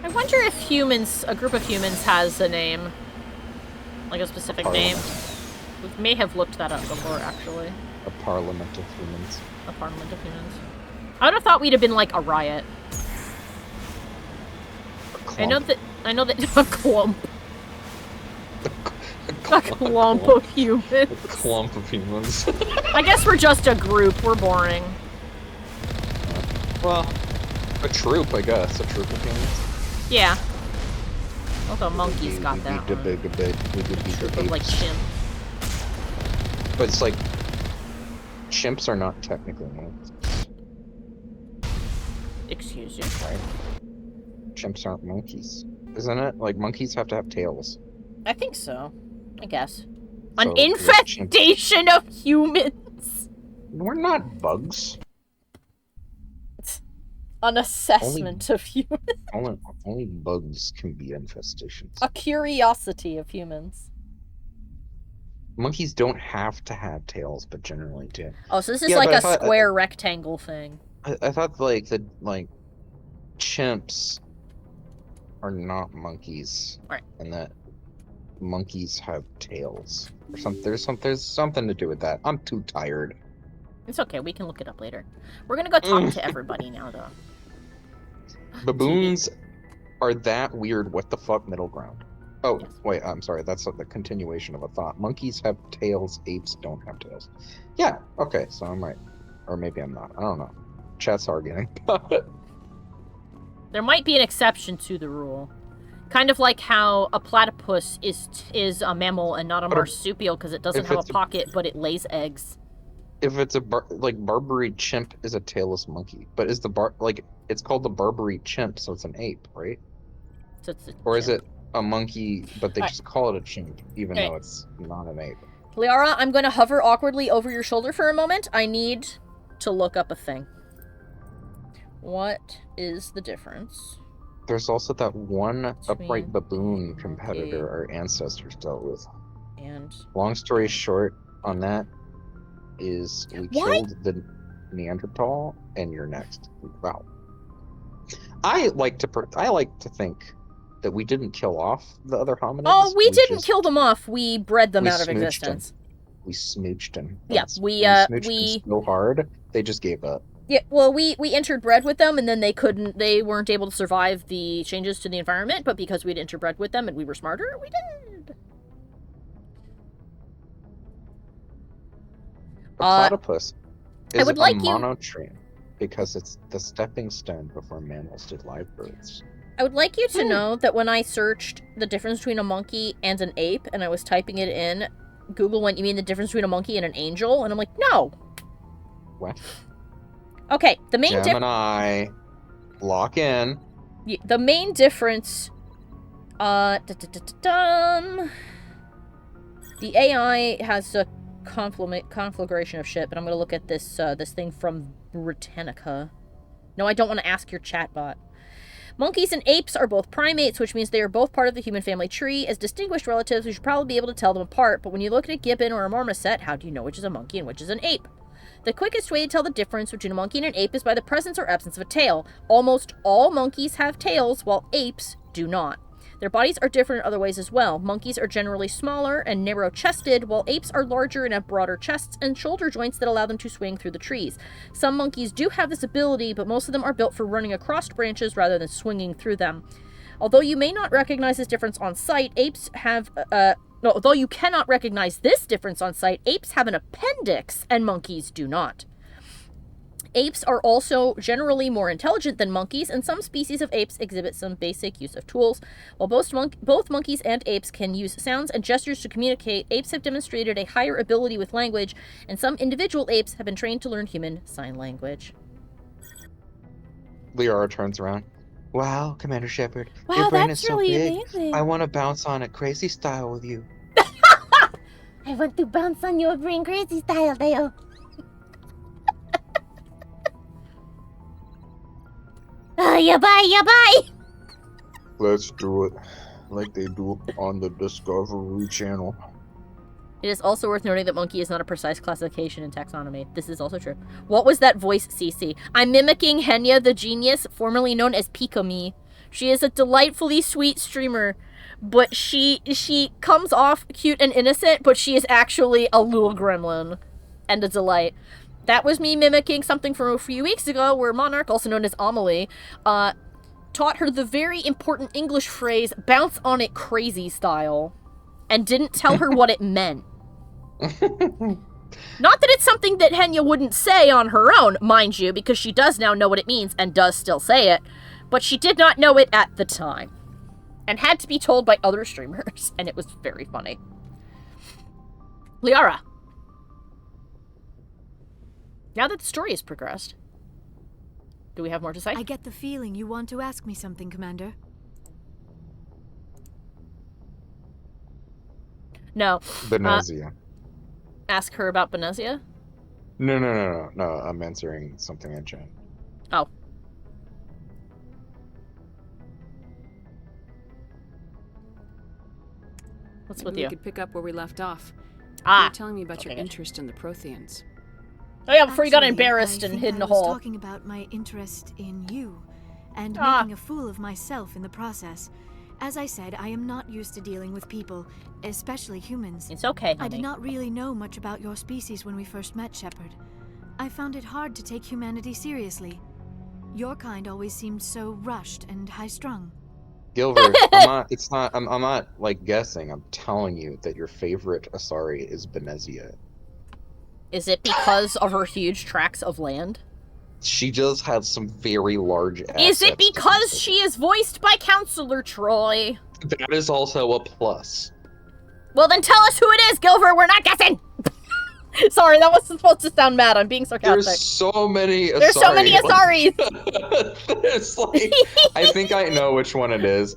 I wonder if a group of humans has a name. Like a specific name. We may have looked that up before, actually. A parliament of humans. A parliament of humans. I would have thought we'd have been like a riot. A I know clump. that a clump. A clump of humans. A clump of humans. I guess we're just a group. We're boring. Well, a troop, I guess. A troop of humans. Yeah. Well, the monkeys got that We one. could be the Troop of like apes. chimp. But it's like chimps are not technically monkeys, Excuse you. right? Chimps aren't monkeys, isn't it? Like monkeys have to have tails. I think so. I guess. An So, like, infestation of humans. We're not bugs. An assessment of humans. Only bugs can be infestations. A curiosity of humans. Monkeys don't have to have tails, but generally do. Oh, so this is Yeah, like but I a thought- square rectangle thing. I thought like chimps are not monkeys, Right. and that monkeys have tails or something. There's something to do with that. I'm too tired. It's okay, we can look it up later. We're gonna go talk to everybody now, though. Baboons are that weird. What the fuck? Middle ground. Oh Yes. wait, I'm sorry. That's the continuation of a thought. Monkeys have tails. Apes don't have tails. Yeah. Okay. So I'm right, or maybe I'm not. I don't know. Chat's arguing. There might be an exception to the rule. Kind of like how a platypus is a mammal and not a But marsupial because it doesn't if have a it's a- pocket, but it lays eggs. If it's a Barbary chimp is a tailless monkey, but is it's called the Barbary chimp, so it's an ape, right? So it's a Or is chimp. it a monkey, but they Alright. just call it a chimp, even Okay. though it's not an ape? Liara, I'm going to hover awkwardly over your shoulder for a moment. I need to look up a thing. What is the difference? There's also that one Between upright baboon competitor our ancestors dealt with. And Long story short on that is we What? killed the Neanderthal and you're next. Wow. I like to think that we didn't kill off the other hominids. Oh, we didn't kill them off. We bred them we out of smooched 'em. existence. We smooched them. Yeah, We smooched them so hard they just gave up. Yeah, well, we interbred with them, and then they weren't able to survive the changes to the environment, but because we'd interbred with them and we were smarter, we did. A platypus I is would a like you- monotreme because it's the stepping stone before mammals did live births. I would like you to know that when I searched the difference between a monkey and an ape, and I was typing it in, Google went, "You mean the difference between a monkey and an angel?" And I'm like, no. What? Okay, the main Gemini, lock in. The main difference, the AI has a conflagration of shit, but I'm gonna look at this this thing from Britannica. No, I don't want to ask your chatbot. Monkeys and apes are both primates, which means they are both part of the human family tree. As distinguished relatives, we should probably be able to tell them apart, but when you look at a gibbon or a marmoset, how do you know which is a monkey and which is an ape? The quickest way to tell the difference between a monkey and an ape is by the presence or absence of a tail. Almost all monkeys have tails, while apes do not. Their bodies are different in other ways as well. Monkeys are generally smaller and narrow-chested, while apes are larger and have broader chests and shoulder joints that allow them to swing through the trees. Some monkeys do have this ability, but most of them are built for running across branches rather than swinging through them. Although you may not recognize this difference on sight, although you cannot recognize this difference on sight, apes have an appendix and monkeys do not. Apes are also generally more intelligent than monkeys, and some species of apes exhibit some basic use of tools. While both monkeys and apes can use sounds and gestures to communicate, apes have demonstrated a higher ability with language, and some individual apes have been trained to learn human sign language. Liara turns around. Wow, Commander Shepard, Wow, your brain that's is so really big. amazing. I want to bounce on it crazy style with you. I want to bounce on your brain crazy style, Dale. Ya bye. Let's do it like they do on the Discovery Channel. It is also worth noting that monkey is not a precise classification in taxonomy. This is also true. What was that voice, Cece? I'm mimicking Henya the genius, formerly known as Pikami. She is a delightfully sweet streamer, but she comes off cute and innocent, but she is actually a little gremlin and a delight. That was me mimicking something from a few weeks ago where Monarch, also known as Amelie, taught her the very important English phrase, bounce on it crazy style, and didn't tell her what it meant. Not that it's something that Henya wouldn't say on her own, mind you, because she does now know what it means and does still say it, but she did not know it at the time, and had to be told by other streamers, and it was very funny. Liara. Now that the story has progressed, do we have more to say? I get the feeling you want to ask me something, Commander. No. Benezia. Ask her about Benezia? No. I'm answering something in chat. Oh. What's with Maybe you? we could pick up where we left off. You Ah. were telling me about your Okay. interest in the Protheans. Oh yeah, before you got Actually, embarrassed I and think hid in a I was hole. talking about my interest in you, and Ah. making a fool of myself in the process. As I said, I am not used to dealing with people, especially humans. It's okay, honey. I did not really know much about your species when we first met, Shepard. I found it hard to take humanity seriously. Your kind always seemed so rushed and high-strung. Gilbert, I'm not like guessing. I'm telling you that your favorite Asari is Benezia. Is it because of her huge tracts of land? She just has some very large assets. Is it because she is voiced by Counselor Troy? That is also a plus. Well, then tell us who it is, Gilbert. We're not guessing. Sorry, that wasn't supposed to sound mad. I'm being sarcastic. There's so many Asari. There's so many Asaris. It's like, I think I know which one it is.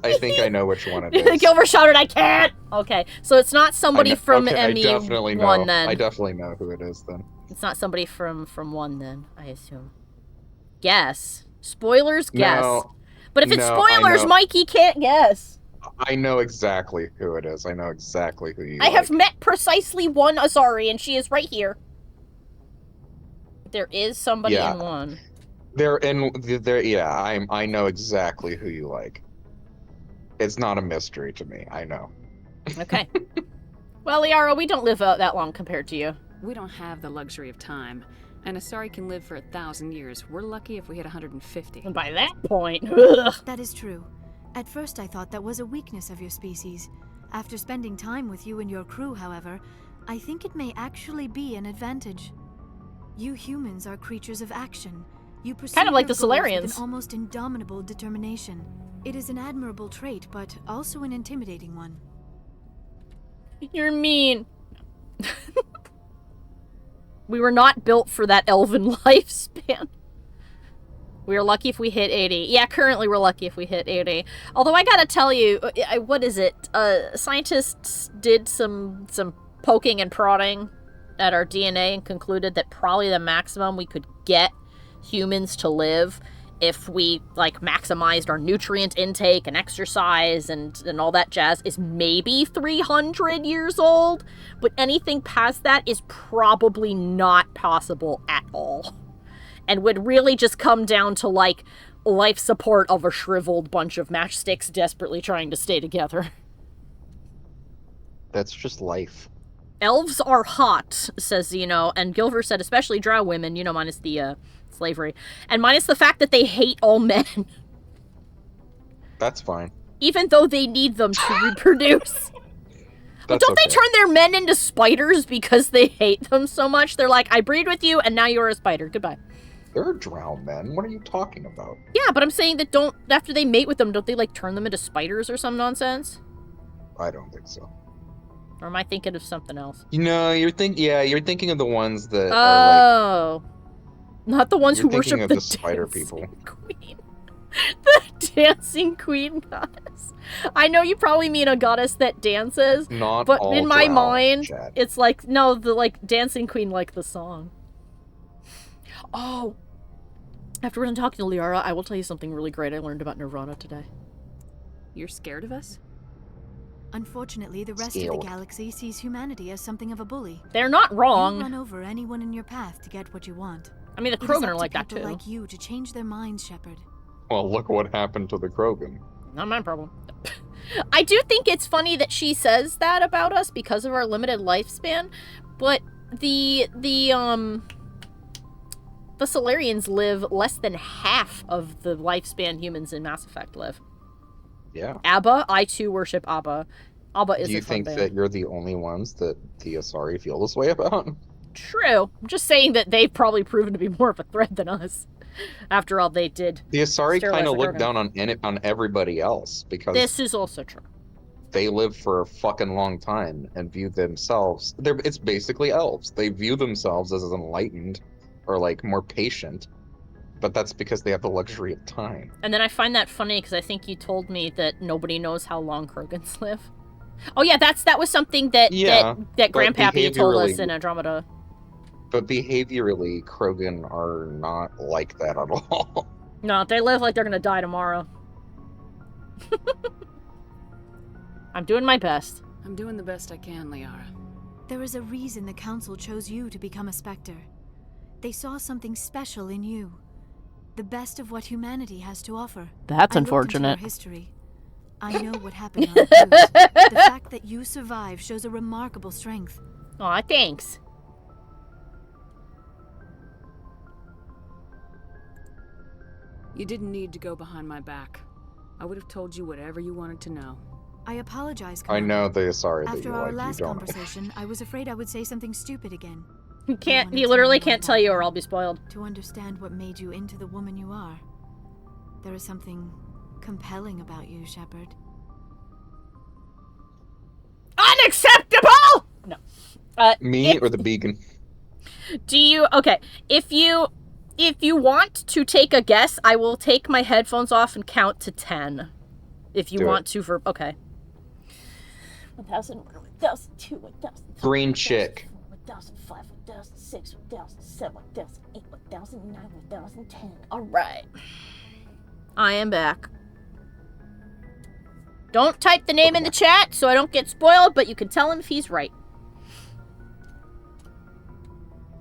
Gilbert shouted, I can't! Okay, so it's not somebody from I ME1 definitely know. then. I definitely know who it is then. It's not somebody from 1 then, I assume. Guess. Spoilers, guess. No, but if it's no, I spoilers, know. Mikey can't guess. I know exactly who it is. I know exactly who you I have like. met precisely one Asari, and she is right here. There is somebody Yeah. in 1. I know exactly who you like. It's not a mystery to me. I know. Okay. Well, Liara, we don't live that long compared to you. We don't have the luxury of time. And Asari can live for 1,000 years. We're lucky if we hit 150. And by that point, ugh. That is true. At first I thought that was a weakness of your species. After spending time with you and your crew, however, I think it may actually be an advantage. You humans are creatures of action. You pursue Kind of like your the goals Solarians. with an almost indomitable determination. It is an admirable trait, but also an intimidating one. You're mean. We were not built for that elven lifespan. We are lucky if we hit 80. Yeah, currently we're lucky if we hit 80. Although I gotta tell you, what is it? Scientists did some poking and prodding at our DNA and concluded that probably the maximum we could get humans to live if we, like, maximized our nutrient intake and exercise and all that jazz is maybe 300 years old. But anything past that is probably not possible at all. And would really just come down to, like, life support of a shriveled bunch of matchsticks desperately trying to stay together. That's just life. Elves are hot, says Zeno, and Gilver said especially drow women, minus the, slavery. And minus the fact that they hate all men. That's fine. Even though they need them to reproduce. But don't they turn their men into spiders because they hate them so much? They're like, I breed with you, and now you're a spider. Goodbye. They're drow men. What are you talking about? Yeah, but I'm saying that after they mate with them, don't they, like, turn them into spiders or some nonsense? I don't think so. Or am I thinking of something else? You're thinking of the ones that are Oh. Not the ones You're who worship thinking of the spider people. Queen. The dancing queen goddess. I know you probably mean a goddess that dances, Not but all in my drow, mind, Chad. it's like, no, the, like, dancing queen like the song. Oh. After we're done talking to Liara, I will tell you something really great I learned about Nirvana today. You're scared of us? Unfortunately, the rest of the galaxy sees humanity as something of a bully. They're not wrong. You run over anyone in your path to get what you want. I mean, the It is Krogan up are to like that people too. like you to change their minds, Shepard. Well, look what happened to the Krogan. Not my problem. I do think it's funny that she says that about us because of our limited lifespan, but the Solarians live less than half of the lifespan humans in Mass Effect live. Yeah. Abba, I too worship Abba. Abba is Do you a fun think band. that you're the only ones that the Asari feel this way about? True. I'm just saying that they've probably proven to be more of a threat than us. After all, they did. The Asari sterilize kind of the look Krogan. down on everybody else because This is also true. they live for a fucking long time and view themselves. It's basically elves. They view themselves as enlightened or like more patient, but that's because they have the luxury of time. And then I find that funny because I think you told me that nobody knows how long Krogans live. Oh yeah, that was something that that Grandpappy told us in Andromeda. But behaviorally, Krogan are not like that at all. No, they live like they're gonna die tomorrow. I'm doing my best. I'm doing the best I can, Liara. There is a reason the Council chose you to become a Spectre. They saw something special in you. The best of what humanity has to offer. That's I looked into unfortunate. your history. I know what happened on Tues. The fact that you survived shows a remarkable strength. Aw, thanks. You didn't need to go behind my back. I would have told you whatever you wanted to know. I apologize, I Commander. know the Asari that After you our like. last You don't. conversation, I was afraid I would say something stupid again. He literally can't tell you or I'll be spoiled. To understand what made you into the woman you are. There is something compelling about you, Shepard. Unacceptable! No. Me or the beacon? Do you... Okay, if you want to take a guess, I will take my headphones off and count to 10. If you Do want it. to for... Okay. 1001, 1002, 1003, Green chick. 1005, 1006, 1007, 1008, 1009, 1010. Alright. I am back. Don't type the name in the chat so I don't get spoiled, but you can tell him if he's right.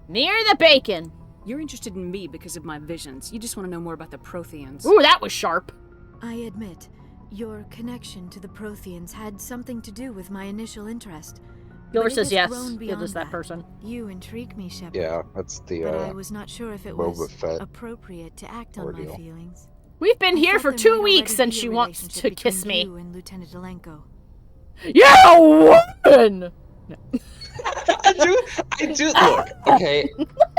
Near the bacon. You're interested in me because of my visions. You just want to know more about the Protheans. Ooh, that was sharp. I admit, your connection to the Protheans had something to do with my initial interest. Gilbert But it says has yes. grown It beyond is that person. You intrigue me, Shepard. Yeah, that's the But I was not sure if it Boba was Fett appropriate to act on my ordeal. feelings. We've been I here thought for there 2 might weeks already and be a she wants relationship to kiss between me. you and Lieutenant Alenko. Yeah, woman! I do look, okay.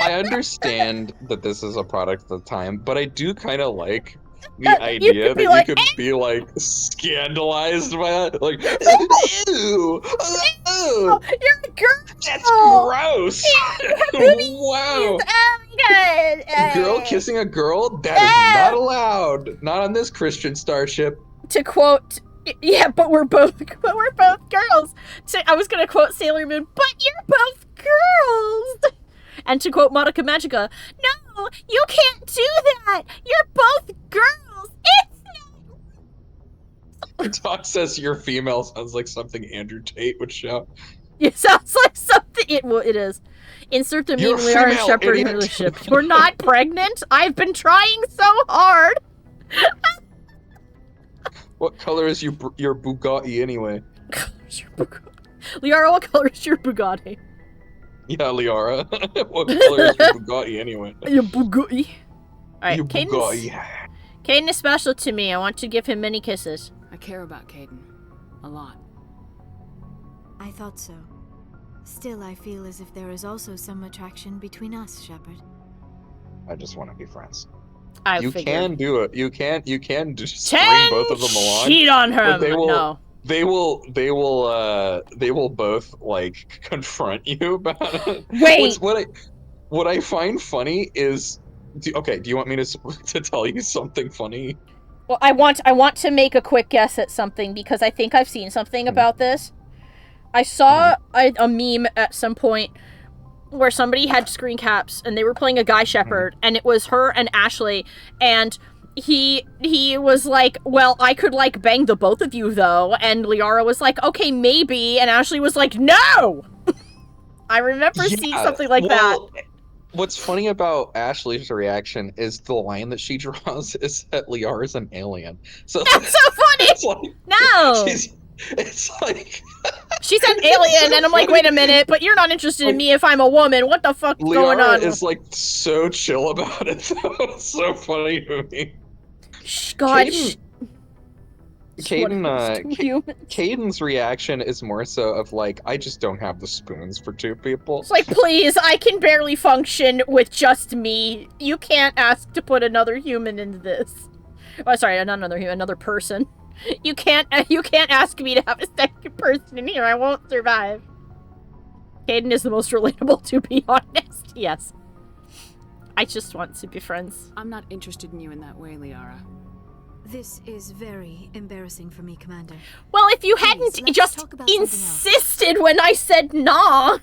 I understand that this is a product of the time, but I do kind of like the idea could be that like, you could be like scandalized by it. Like, ew, Oh, you're a girl! that's gross. Oh Wow. my Girl god! kissing a girl? That is not allowed. Not on this Christian starship. To quote, yeah, but we're both girls. I was gonna quote Sailor Moon, but you're both girls. And to quote Monica Magica, no, you can't do that. You're both girls. Doc says you're female sounds like something Andrew Tate would shout. It sounds like something. It is. Insert the You're meme Liara and female, Shepard idiot. relationship. You're not pregnant. I've been trying so hard. What color is your Bugatti anyway? Liara, what color is your Bugatti? Yeah, Liara. What color is your Bugatti anyway? Your Bugatti. Alright, Your Bugatti. Caden is special to me. I want to give him many kisses. I care about Caden. A lot. I thought so. Still, I feel as if there is also some attraction between us, Shepard. I just want to be friends. You can do it. You can just string Ten both of them along. cheat on but him. they will, No. They will both like confront you about it. Wait. What I find funny is, do you want me to tell you something funny? Well, I want to make a quick guess at something because I think I've seen something about this. I saw a meme at some point where somebody had screen caps and they were playing a guy shepherd and it was her and Ashley and he was like, well, I could like bang the both of you though, and Liara was like, okay, maybe, and Ashley was like, no. I remember seeing something like that. What's funny about Ashley's reaction is the line that she draws is that Liara's an alien. So that's so funny. It's like, no. It's like she's an alien, and I'm like, wait a minute, but you're not interested in me if I'm a woman. What the fuck's going on? Liara is like so chill about it, though. It's so funny to me. God, Caden's reaction is more so of like, I just don't have the spoons for two people. It's like, please, I can barely function with just me. You can't ask to put another human into this. Oh, sorry, not another human, another person. You can't ask me to have a second person in here. I won't survive. Caden is the most relatable, to be honest. Yes. I just want to be friends. I'm not interested in you in that way, Liara. This is very embarrassing for me, Commander. Well, if you Please, hadn't let's just talk about something else. insisted when I said nah.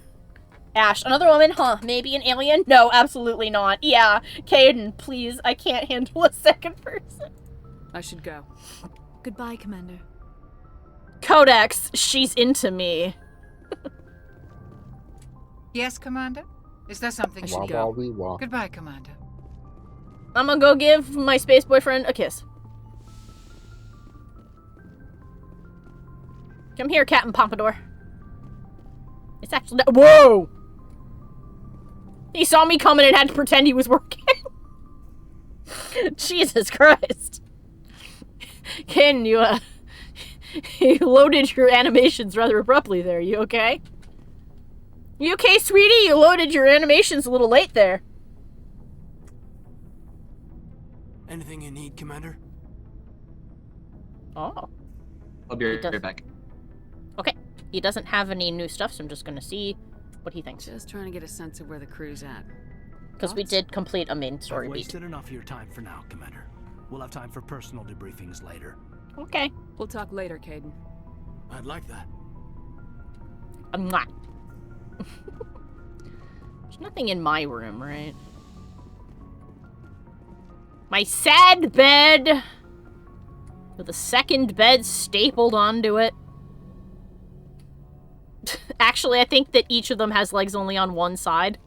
Ash, another woman? Huh, maybe an alien? No, absolutely not. Yeah, Caden, please, I can't handle a second person. I should go. Goodbye, Commander. Codex, she's into me. Yes, Commander? Is there something I should Wah, go. wah, wee, wah. Goodbye, Commander. I'm gonna go give my space boyfriend a kiss. Come here, Captain Pompadour. It's actually... Whoa! He saw me coming and had to pretend he was working. Jesus Christ. Ken, you loaded your animations rather abruptly there. You okay? You okay, sweetie? You loaded your animations a little late there. Anything you need, Commander? Oh. I'll be right back. Okay. He doesn't have any new stuff, so I'm just gonna see what he thinks. Just trying to get a sense of where the crew's at. Because we did complete a main story I've beat. wasted enough of your time for now, Commander. We'll have time for personal debriefings later. Okay. We'll talk later, Caden. I'd like that. I'm not. There's nothing in my room, right? My sad bed! With a second bed stapled onto it. Actually, I think that each of them has legs only on one side.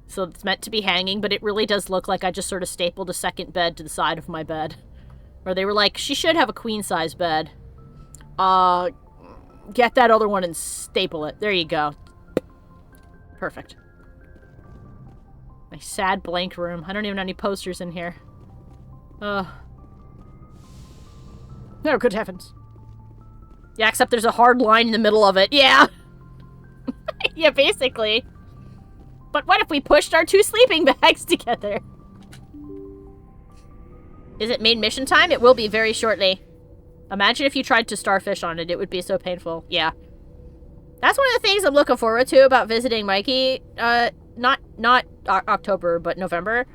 So it's meant to be hanging, but it really does look like I just sort of stapled a second bed to the side of my bed. Or they were like, she should have a queen-size bed. Get that other one and staple it. There you go. Perfect. My sad blank room. I don't even have any posters in here. Oh, good heavens. Yeah, except there's a hard line in the middle of it. Yeah. Yeah, basically. But what if we pushed our 2 sleeping bags together? Is it main mission time? It will be very shortly. Imagine if you tried to starfish on it. It would be so painful. Yeah. That's one of the things I'm looking forward to about visiting Mikey. Not October, but November.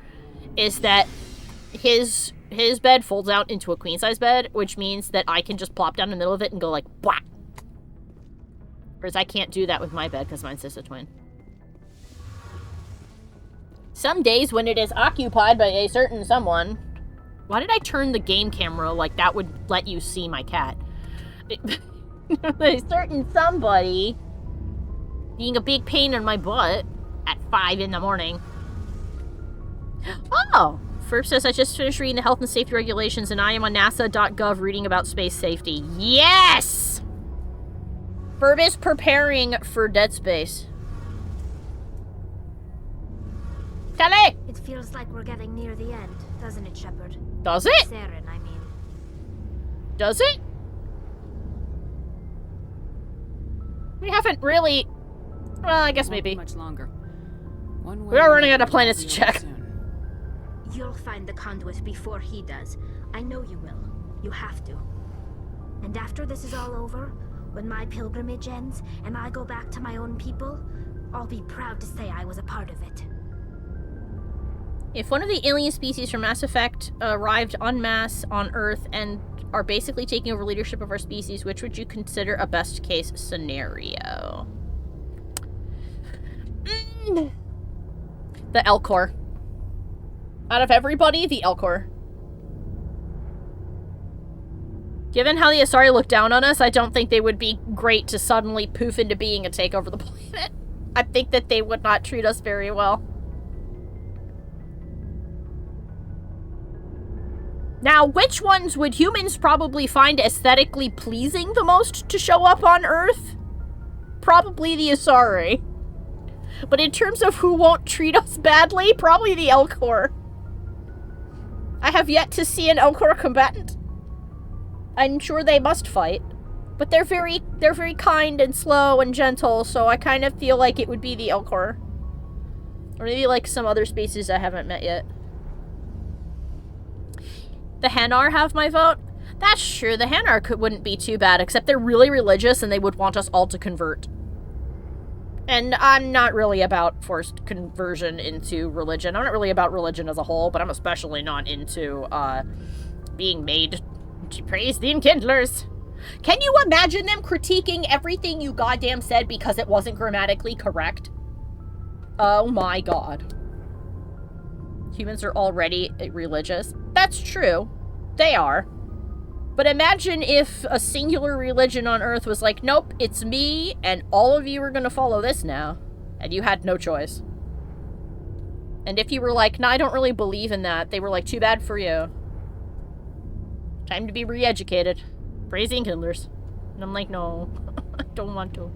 Is that his bed folds out into a queen-size bed, which means that I can just plop down in the middle of it and go like, blah. Whereas I can't do that with my bed because mine's just a twin. Some days when it is occupied by a certain someone... Why did I turn the game camera like that would let you see my cat? A certain somebody being a big pain in my butt at 5 in the morning. Oh! Ferb says, I just finished reading the health and safety regulations and I am on nasa.gov reading about space safety. Yes! Ferb is preparing for Dead Space. Kelly! It feels like we're getting near the end, doesn't it, Shepard? Does it? Saren, I mean. Does it? We haven't really... Well, I guess maybe. Much longer. We are running out of planets to check. You'll find the conduit before he does. I know you will. You have to. And after this is all over, when my pilgrimage ends and I go back to my own people, I'll be proud to say I was a part of it. If one of the alien species from Mass Effect arrived en masse on Earth and are basically taking over leadership of our species, which would you consider a best case scenario? The Elcor. Out of everybody, the Elcor. Given how the Asari look down on us, I don't think they would be great to suddenly poof into being and take over the planet. I think that they would not treat us very well. Now, which ones would humans probably find aesthetically pleasing the most to show up on Earth? Probably the Asari. But in terms of who won't treat us badly, probably the Elcor. I have yet to see an Elcor combatant. I'm sure they must fight. But they're very kind and slow and gentle, so I kind of feel like it would be the Elcor. Or maybe like some other species I haven't met yet. The Hanar have my vote? That's true, the Hanar wouldn't be too bad, except they're really religious and they would want us all to convert. And I'm not really about forced conversion into religion. I'm not really about religion as a whole, but I'm especially not into, being made to praise the Enkindlers. Can you imagine them critiquing everything you goddamn said because it wasn't grammatically correct? Oh my god. Humans are already religious. That's true. They are. But imagine if a singular religion on Earth was like, nope, it's me, and all of you are gonna follow this now. And you had no choice. And if you were like, no, I don't really believe in that, they were like, too bad for you. Time to be re-educated. Praise the Enkindlers. And I'm like, no, I don't want to.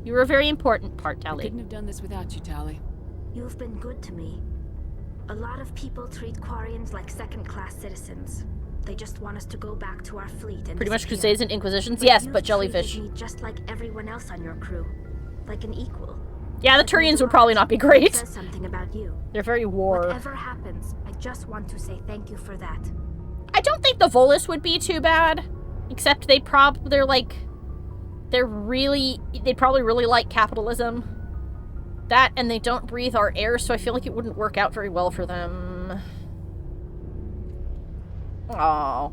You were a very important part, Tali. I couldn't have done this without you, Tali. You've been good to me. A lot of people treat Quarians like second-class citizens. They just want us to go back to our fleet and pretty much disappear. Crusades and Inquisitions, But yes, you've but jellyfish. treated me just like everyone else on your crew, like an equal. Yeah, the Turians would probably not be great. It says something about you. They're very war. Whatever happens, I just want to say thank you for that. I don't think the Volus would be too bad, except they'd probably really like capitalism. That, and they don't breathe our air, so I feel like it wouldn't work out very well for them. Oh,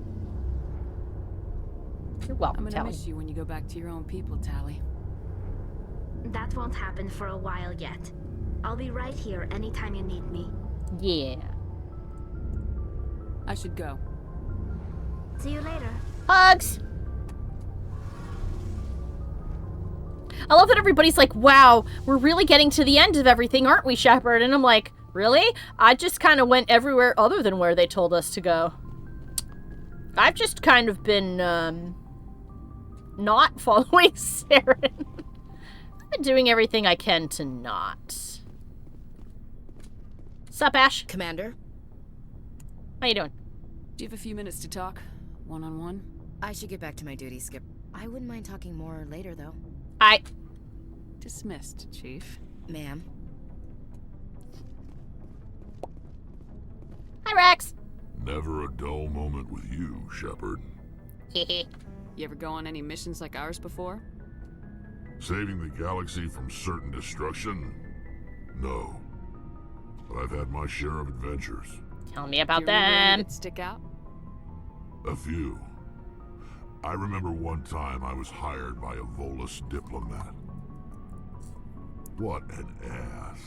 you're welcome, I'm gonna Tali. miss you when you go back to your own people, Tali. That won't happen for a while yet. I'll be right here anytime you need me. Yeah. I should go. See you later. Hugs! I love that everybody's like, wow, we're really getting to the end of everything, aren't we, Shepard? And I'm like, really? I just kind of went everywhere other than where they told us to go. I've just kind of been, not following Saren. I've been doing everything I can to not. Sup, Ash? Commander? How you doing? Do you have a few minutes to talk? One-on-one? I should get back to my duties, Skip. I wouldn't mind talking more later, though. Dismissed, Chief. Ma'am. Hi, Rex. Never a dull moment with you, Shepard. You ever go on any missions like ours before? Saving the galaxy from certain destruction? No. But I've had my share of adventures. Tell me about Do you remember any them. that stick out? A few. I remember one time I was hired by a Volus diplomat. What an ass.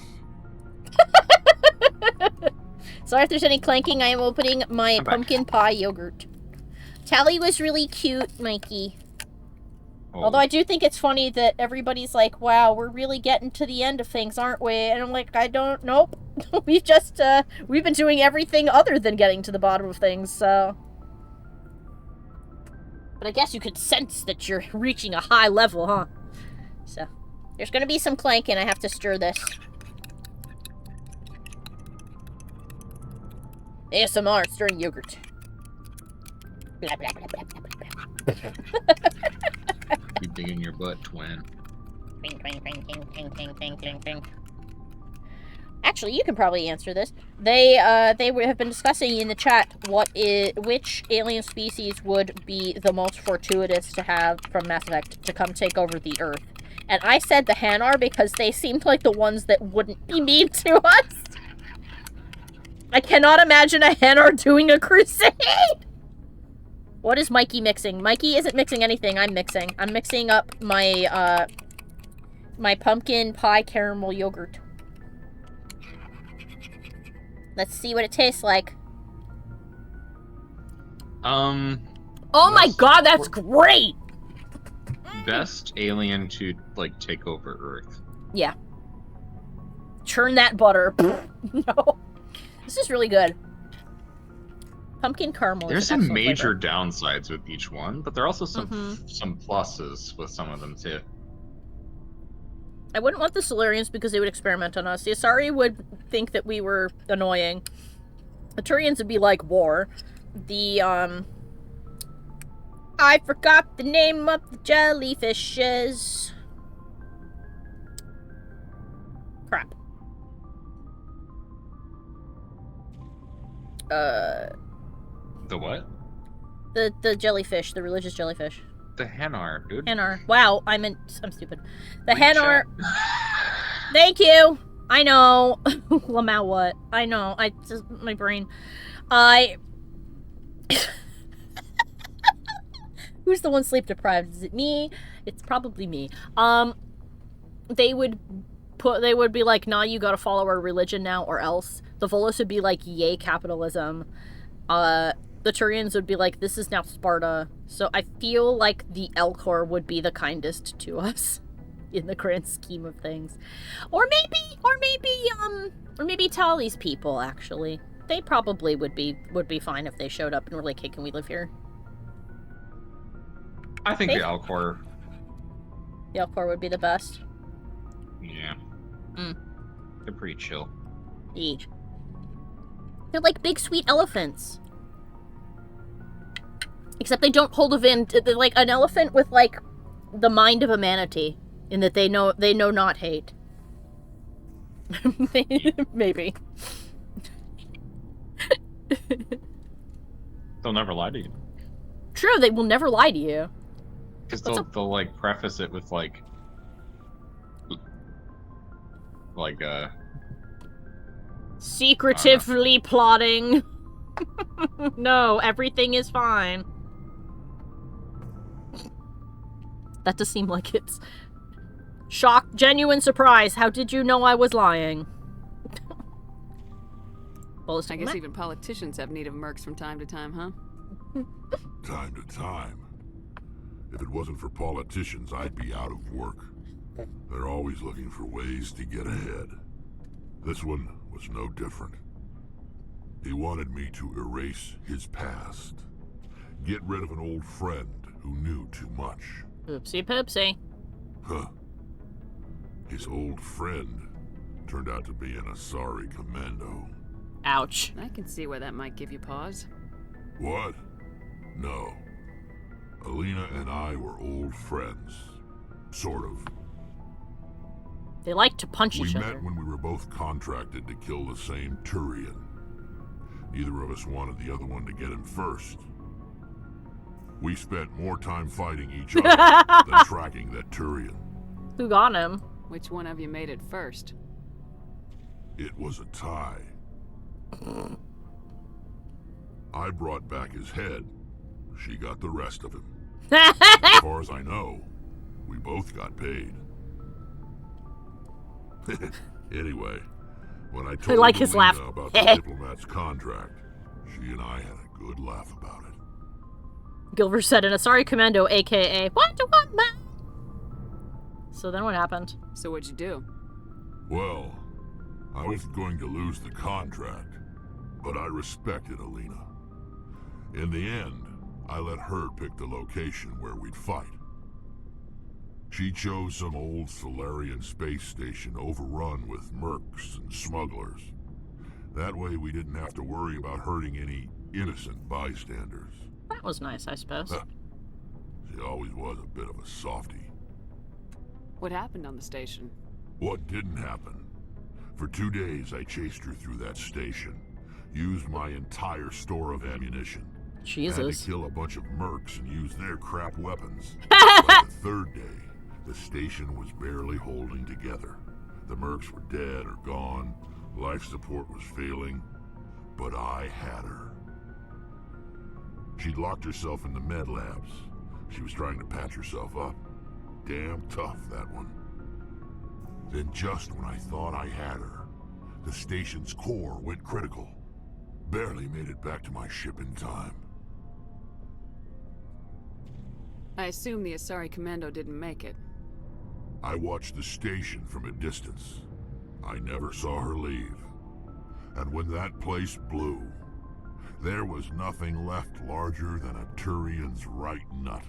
Sorry if there's any clanking. I am opening my pumpkin pie yogurt. Tally was really cute, Mikey. Oh. Although I do think it's funny that everybody's like, wow, we're really getting to the end of things, aren't we? And I'm like, nope. We've just, we've been doing everything other than getting to the bottom of things, so. But I guess you could sense that you're reaching a high level, huh? So, there's gonna be some clanking. I have to stir this. ASMR, stirring yogurt. Blah, blah, blah, blah, blah, blah, blah. Keep digging your butt, twin. Actually, you can probably answer this. They have been discussing in the chat which alien species would be the most fortuitous to have from Mass Effect to come take over the Earth. And I said the Hanar because they seemed like the ones that wouldn't be mean to us. I cannot imagine a Hanar doing a crusade! What is Mikey mixing? Mikey isn't mixing anything, I'm mixing. I'm mixing up my, my pumpkin pie caramel yogurt. Let's see what it tastes like. Oh my god, that's great! Best alien to, like, take over Earth. Yeah. Churn that butter. No. This is really good. Pumpkin caramel. There's is some excellent major flavor. downsides with each one, but there are also some pluses with some of them too. I wouldn't want the Solarians because they would experiment on us. The Asari would think that we were annoying. The Turians would be like war. The, I forgot the name of the jellyfishes. Crap. The what? The jellyfish, the religious jellyfish. The Hanar, dude. Hanar. Wow, I'm stupid. The Read Hanar. chat. Thank you. I know. Lamau what? I know. I just my brain. Who's the one sleep deprived? Is it me? It's probably me. They would be like, nah, you gotta follow our religion now or else. The Volus would be like, yay, capitalism. The Turians would be like, this is now Sparta. So I feel like the Elcor would be the kindest to us in the grand scheme of things. Or maybe Tali's people, actually. They probably would be fine if they showed up and were like, hey, can we live here? I think the Alcor. The Elcor would be the best. Yeah. They're pretty chill. Yeah. They're like big sweet elephants. Except they don't hold they're like an elephant with like the mind of a manatee, in that they know not hate. Maybe. They'll never lie to you. True, they will never lie to you. Because they'll like preface it with like secretively plotting. No, everything is fine. That does seem like it's shock, genuine surprise. How did you know I was lying? I guess even politicians have need of mercs from time to time, huh? Time to time. If it wasn't for politicians, I'd be out of work. They're always looking for ways to get ahead. This one was no different. He wanted me to erase his past. Get rid of an old friend who knew too much. Oopsie poopsie. Huh. His old friend turned out to be an Asari commando. Ouch. I can see where that might give you pause. What? No. Alina and I were old friends. Sort of. They like to punch each We other. met when we were both contracted to kill the same Turian. Neither of us wanted the other one to get him first. We spent more time fighting each other than tracking that Turian. Who got him? Which one of you made it first? It was a tie. I brought back his head. She got the rest of him. As far as I know, we both got paid. Anyway, when I told like his Alina laugh. about the diplomat's contract, she and I had a good laugh about it. Gilver said an Asari commando, aka what do want man? So then what happened? So what'd you do? Well, I wasn't going to lose the contract, but I respected Alina. In the end, I let her pick the location where we'd fight. She chose some old Solarian space station overrun with mercs and smugglers. That way we didn't have to worry about hurting any innocent bystanders. That was nice, I suppose. She always was a bit of a softie. What happened on the station? What didn't happen? For 2 days I chased her through that station, used my entire store of ammunition. Jesus. Had to kill a bunch of mercs and use their crap weapons. By the third day, the station was barely holding together. The mercs were dead or gone, life support was failing, but I had her. She'd locked herself in the med labs. She was trying to patch herself up. Damn tough, that one. Then just when I thought I had her, the station's core went critical. Barely made it back to my ship in time. I assume the Asari commando didn't make it. I watched the station from a distance. I never saw her leave. And when that place blew, there was nothing left larger than a Turian's right nut.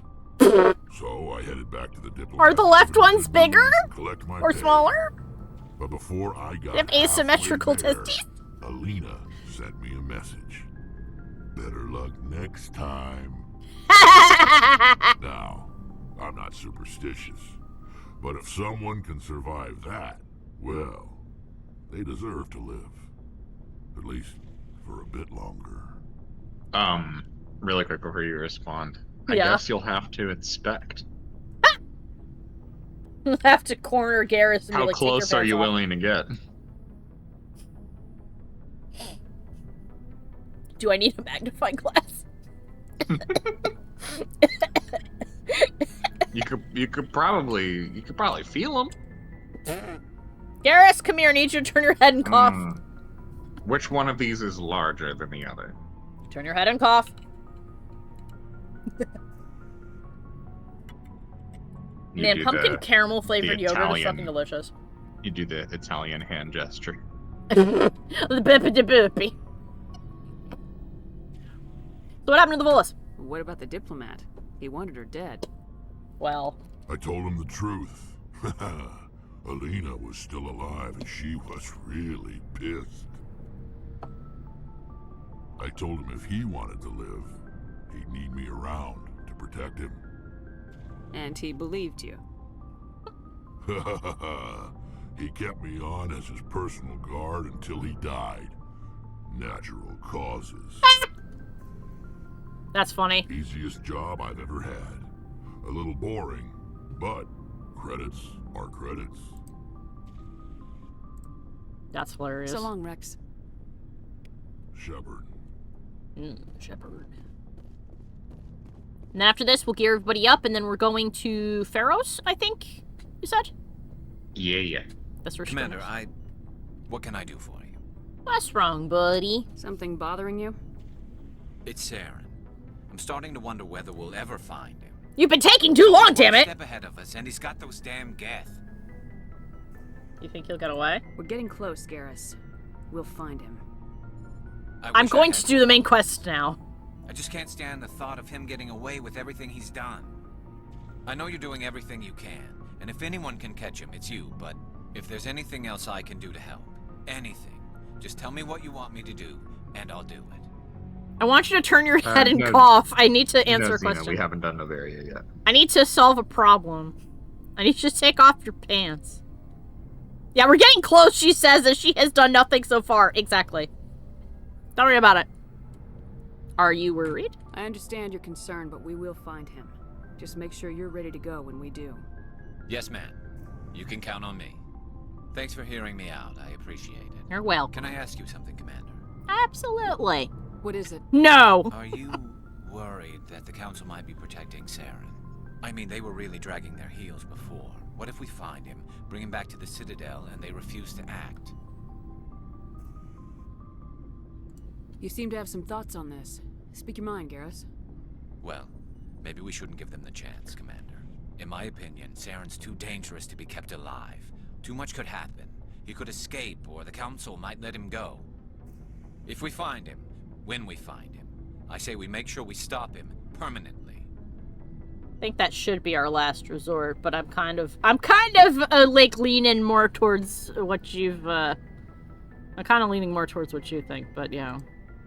So I headed back to the diplomat. Are the left ones bigger? Collect my Or pay. smaller? But before I got They have asymmetrical halfway there, testes? Alina sent me a message. Better luck next time. Now, I'm not superstitious, but if someone can survive that, well, they deserve to live. At least for a bit longer. Really quick before you respond. I Yeah. guess you'll have to inspect. Have to corner Garrus and How be like, close take your are you pants off. willing to get? Do I need a magnifying glass? You could probably feel them. Garrus, come here. I need you to turn your head and cough. Which one of these is larger than the other? Turn your head and cough. You Man, do pumpkin the- caramel flavored the yogurt is Italian- fucking delicious. You do the Italian hand gesture. The bippity boopy. So what happened to the Volus? What about the diplomat? He wanted her dead. Well, I told him the truth. Alina was still alive and she was really pissed. I told him if he wanted to live, he'd need me around to protect him. And he believed you. He kept me on as his personal guard until he died. Natural causes. that's funny. Easiest job I've ever had. A little boring, but credits are credits. That's hilarious. So long, Rex. Shepard. Shepard. And then after this, we'll gear everybody up, and then we're going to Pharos, I think you said? Yeah. That's where Commander, what can I do for you? What's wrong, buddy? Something bothering you? It's Saren. I'm starting to wonder whether we'll ever find him. You've been taking too long, He's damn one it! step ahead of us, and he's got those damn Geth. You think he'll get away? We're getting close, Garrus. We'll find him. I'm going to do the main quest now. I just can't stand the thought of him getting away with everything he's done. I know you're doing everything you can, and if anyone can catch him, it's you, but if there's anything else I can do to help, anything, just tell me what you want me to do, and I'll do it. I want you to turn your head and cough. I need to answer a question. We haven't done Novaria yet. I need to solve a problem. I need you to take off your pants. Yeah, we're getting close, she says, and she has done nothing so far. Exactly. Don't worry about it. Are you worried? I understand your concern, but we will find him. Just make sure you're ready to go when we do. Yes, ma'am. You can count on me. Thanks for hearing me out. I appreciate it. You're welcome. Can I ask you something, Commander? Absolutely. What is it? No. Are you worried that the Council might be protecting Saren? I mean, they were really dragging their heels before. What if we find him, bring him back to the Citadel, and they refuse to act? You seem to have some thoughts on this. Speak your mind, Garrus. Well, maybe we shouldn't give them the chance, Commander. In my opinion, Saren's too dangerous to be kept alive. Too much could happen. He could escape, or the Council might let him go. If we find him, when we find him, I say we make sure we stop him permanently. I think that should be our last resort, but I'm kind of like leaning more towards what you've I'm kind of leaning more towards what you think, but yeah.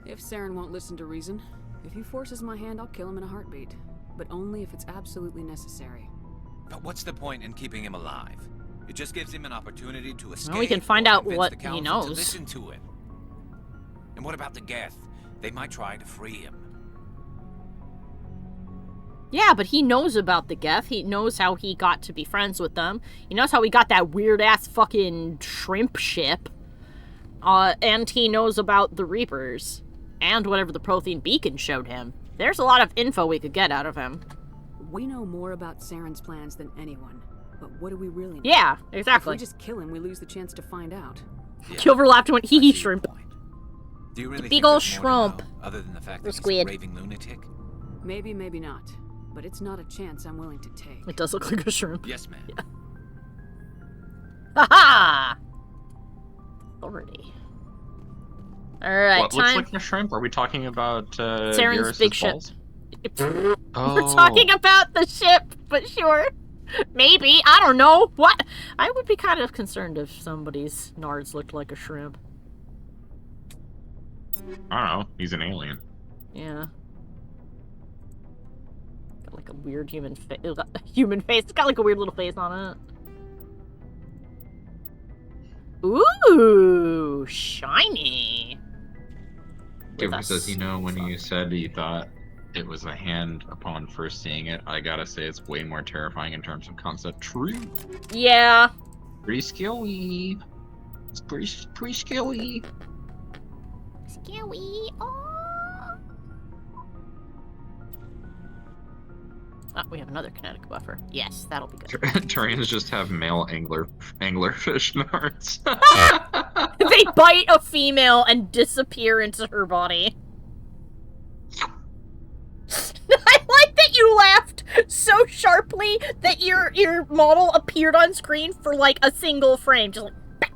If Saren won't listen to reason, if he forces my hand, I'll kill him in a heartbeat. But only if it's absolutely necessary. But what's the point in keeping him alive? It just gives him an opportunity to escape. Well, we can find out what he knows. To listen to him. And what about the Geth? They might try to free him. Yeah, but he knows about the Geth. He knows how he got to be friends with them. He knows how he got that weird-ass fucking shrimp ship. And he knows about the Reapers. And whatever the Prothean beacon showed him. There's a lot of info we could get out of him. We know more about Saren's plans than anyone. But what do we really know? Yeah, exactly. If we just kill him, we lose the chance to find out. Yeah. Kilver laughed and went, hee hee, shrimp. Do you really Big ol' shrimp. Other than the fact Or that he's squid. a raving lunatic? Maybe, maybe not. But it's not a chance I'm willing to take. It does look like a shrimp. Yes, ma'am. Yeah. Ha-ha! Authority. Alright, What looks like a shrimp? Are we talking about Saren's Garrus's big ship. balls? We're talking about the ship, but sure. Maybe. I don't know. What? I would be kind of concerned if somebody's nards looked like a shrimp. I don't know. He's an alien. Yeah. Got like a weird human face. It's got like a weird little face on it. Ooh, shiny. Giver says, you know, when you said you thought it was a hand upon first seeing it, I gotta say it's way more terrifying in terms of concept. True. Yeah. Pretty scary. It's pretty scary. Scary. Oh, we have another kinetic buffer. Yes, that'll be good. Terrains just have male anglerfish nards. They bite a female and disappear into her body. I like that you laughed so sharply that your model appeared on screen for like a single frame, just like,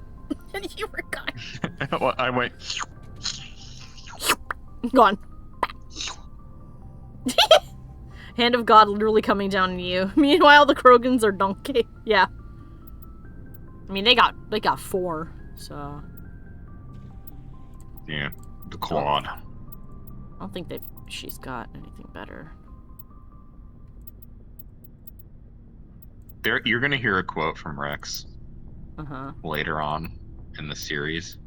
and you were gone. Well, I went. Gone. Hand of God literally coming down on you. Meanwhile, the Krogans are donkey. Yeah. I mean, they got 4, so. Yeah, the quad. I don't think she's got anything better. You're gonna hear a quote from Rex Uh-huh. later on in the series.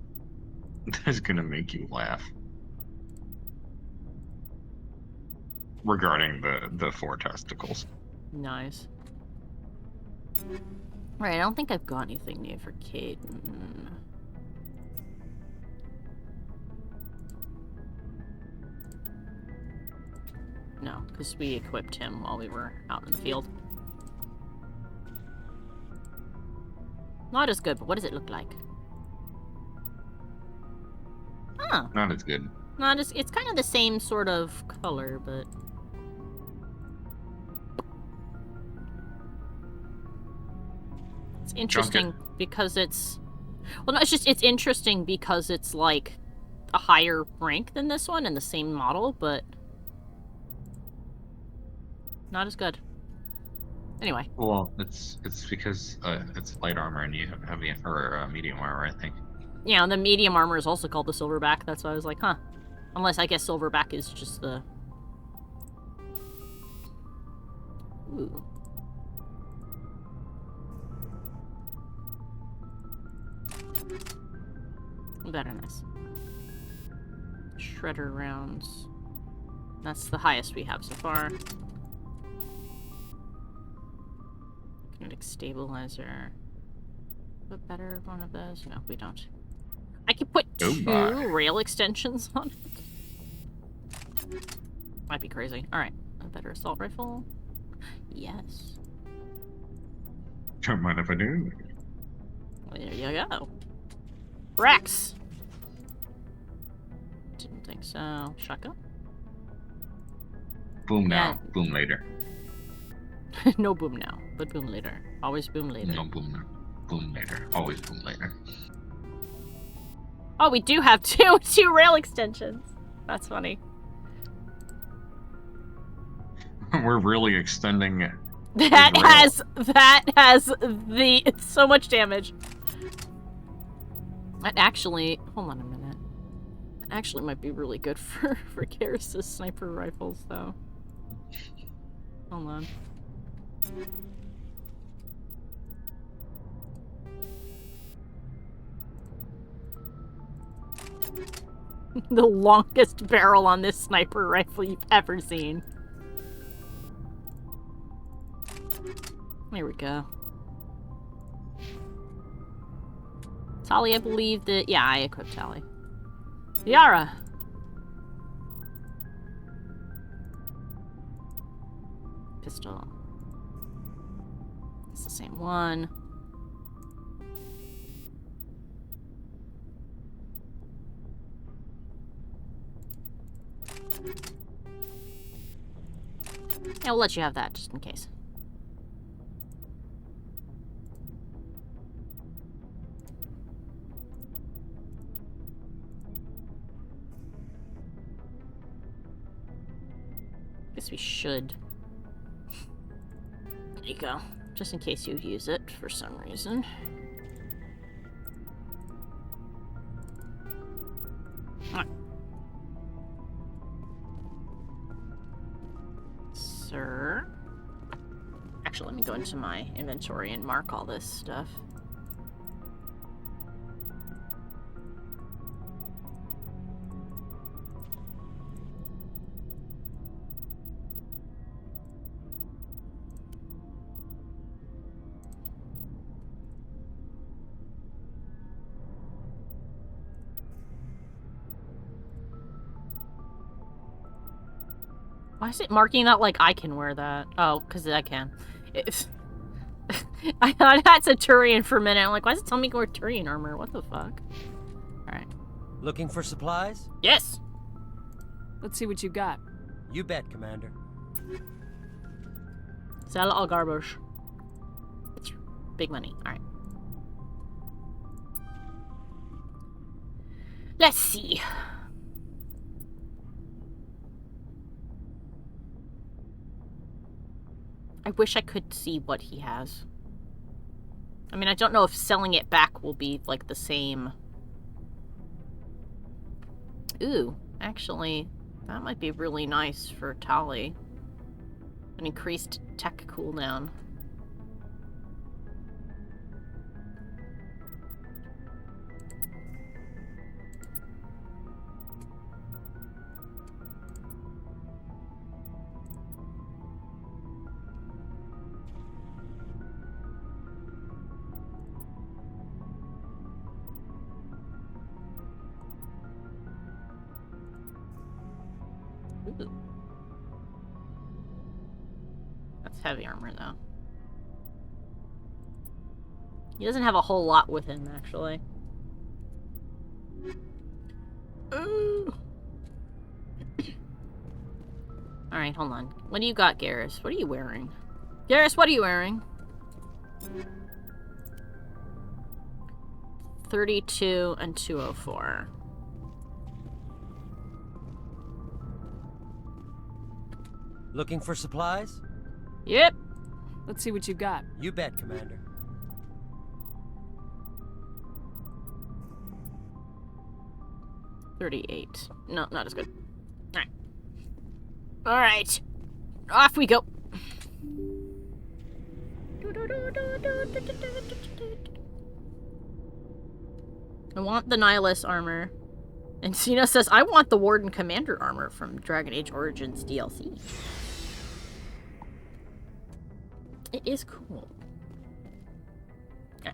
That's gonna make you laugh. Regarding the 4 testicles. Nice. Right, I don't think I've got anything new for Caden. No, because we equipped him while we were out in the field. Not as good, but what does it look like? Huh. Not as good. Not as, it's kind of the same sort of color, but... It's interesting because it's... Well, no, it's interesting because it's, like, a higher rank than this one and the same model, but... not as good. Anyway. Well, it's because it's light armor and you have heavy or medium armor, I think. Yeah, and the medium armor is also called the silverback. That's why I was like, huh. Unless I guess silverback is just the... Ooh. Very nice. Shredder rounds. That's the highest we have so far. Kinetic stabilizer. A better one of those? No, we don't. I could put two rail extensions on it. Might be crazy. Alright. A better assault rifle. Yes. Don't mind if I do. There you go. Rex! Didn't think so. Shotgun? Boom now, boom later. No boom now, but boom later. Always boom later. No boom now. Boom later. Always boom later. Oh, we do have two rail extensions. That's funny. We're really extending it. That has so much damage. That actually, hold on a minute. That actually might be really good for Garrus's sniper rifles, though. Hold on. The longest barrel on this sniper rifle you've ever seen. There we go. Tali, I believe that... Yeah, I equipped Tali. Yara! Pistol. It's the same one. Yeah, we'll let you have that, just in case. Guess we should. There you go. Just in case you use it for some reason. Right. Sir. Actually, let me go into my inventory and mark all this stuff. Why is it marking that like I can wear that? Oh, because I can. I thought that's a Turian for a minute. I'm like, why does it tell me to wear Turian armor? What the fuck? Alright. Looking for supplies? Yes! Let's see what you got. You bet, Commander. Sell all garbage. It's big money. Alright. Let's see. I wish I could see what he has. I mean, I don't know if selling it back will be, like, the same. Ooh, actually, that might be really nice for Tali. An increased tech cooldown. Ooh. That's heavy armor, though. He doesn't have a whole lot with him, actually. Ooh. Alright, hold on. What do you got, Garrus? What are you wearing? Garrus, what are you wearing? 32 and 204. Looking for supplies? Yep. Let's see what you got. You bet, Commander. $38. No, not as good. Alright. Alright. Off we go. I want the Nihilus armor. And Cena says, I want the Warden Commander armor from Dragon Age Origins DLC. It is cool. Okay.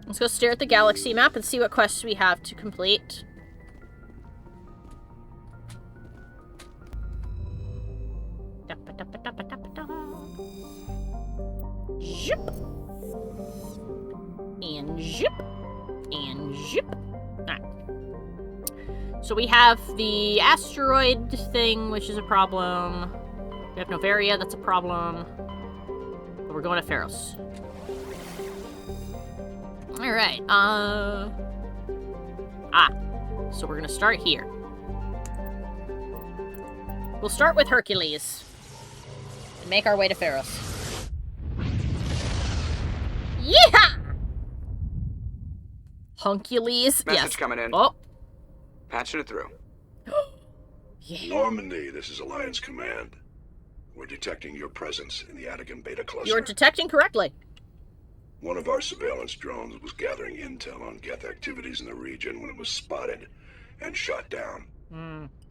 Let's go stare at the galaxy map and see what quests we have to complete. Zip. And zip. And zip. Alright. So we have the asteroid thing, which is a problem. We have Novaria, that's a problem. But we're going to Pharos. Alright, so we're gonna start here. We'll start with Hercules. And make our way to Pharos. Yeehaw! Huncules. Message yes. coming in. Oh. Patching it through. Yeah. Normandy, this is Alliance Command. We're detecting your presence in the Attican Beta Cluster. You're detecting correctly. One of our surveillance drones was gathering intel on Geth activities in the region when it was spotted and shot down.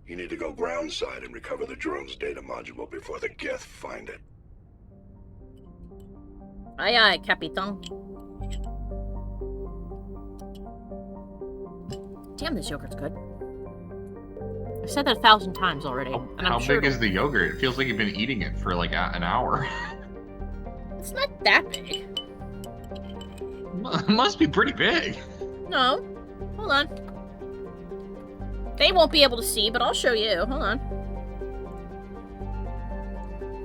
You need to go groundside and recover the drone's data module before the Geth find it. Aye aye, Capitan. Damn, this yogurt's good. I've said that 1,000 times already. And How I'm sure big is the yogurt? It feels like you've been eating it for like an hour. It's not that big. It must be pretty big. No. Hold on. They won't be able to see, but I'll show you. Hold on.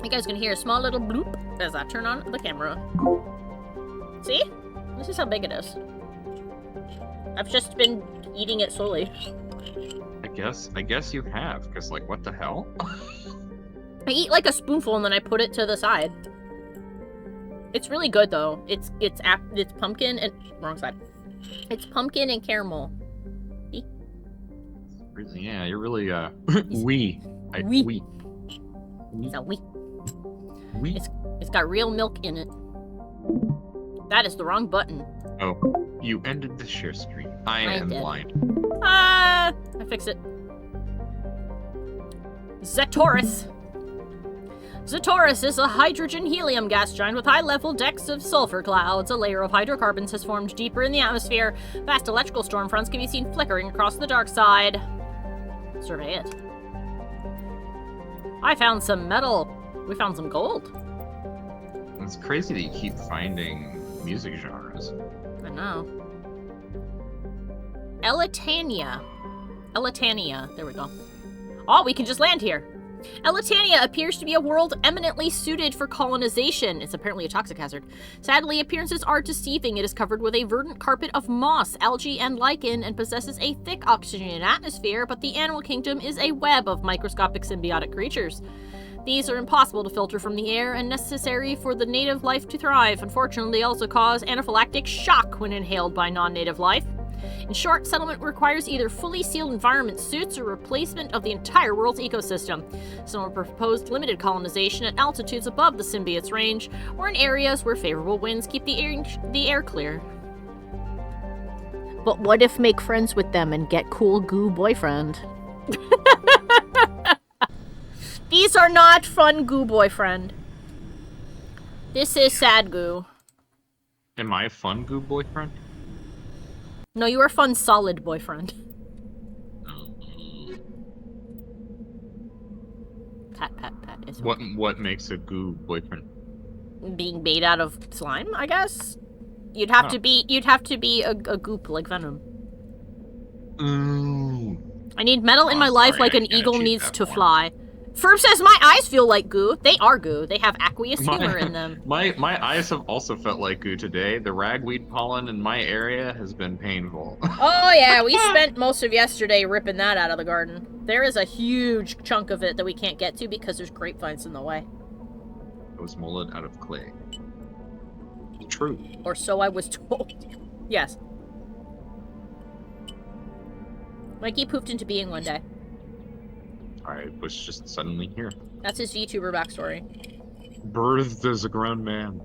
You guys can hear a small little bloop as I turn on the camera. See? This is how big it is. I've just been eating it slowly. I guess you have, because like, what the hell? I eat like a spoonful and then I put it to the side. It's really good though. It's pumpkin and wrong side. It's pumpkin and caramel. See? Yeah, you're really wee. Wee. It's a wee. Wee. It's got real milk in it. That is the wrong button. Oh, you ended the share screen. I am did. blind. I fix it. Zetaurus. Zetaurus is a hydrogen-helium gas giant with high-level decks of sulfur clouds. A layer of hydrocarbons has formed deeper in the atmosphere. Vast electrical storm fronts can be seen flickering across the dark side. Survey it. I found some metal. We found some gold. It's crazy that you keep finding music genres. I know. Elitania. There we go. Oh, we can just land here. Elitania appears to be a world eminently suited for colonization. It's apparently a toxic hazard. Sadly, appearances are deceiving. It is covered with a verdant carpet of moss, algae, and lichen, and possesses a thick oxygen atmosphere, but the animal kingdom is a web of microscopic symbiotic creatures. These are impossible to filter from the air and necessary for the native life to thrive. Unfortunately, they also cause anaphylactic shock when inhaled by non-native life. In short, settlement requires either fully sealed environment suits or replacement of the entire world's ecosystem. Some have proposed limited colonization at altitudes above the symbiote's range, or in areas where favorable winds keep the air clear. But what if make friends with them and get cool goo boyfriend? These are not fun goo boyfriend. This is sad goo. Am I a fun goo boyfriend? No, you are fun solid boyfriend. Pat. Is What makes a goo boyfriend? being made out of slime, I guess. You'd have to be a goop like Venom. Ooh. I need metal in my life sorry, like I an can't eagle achieve needs that to one. fly. Ferb says, my eyes feel like goo. They are goo. They have aqueous humor in them. My eyes have also felt like goo today. The ragweed pollen in my area has been painful. Oh yeah, we spent most of yesterday ripping that out of the garden. There is a huge chunk of it that we can't get to because there's grapevines in the way. It was molded out of clay. True. Or so I was told. Yes. Mikey pooped into being one day. I was just suddenly here. That's his VTuber backstory. Birthed as a grown man.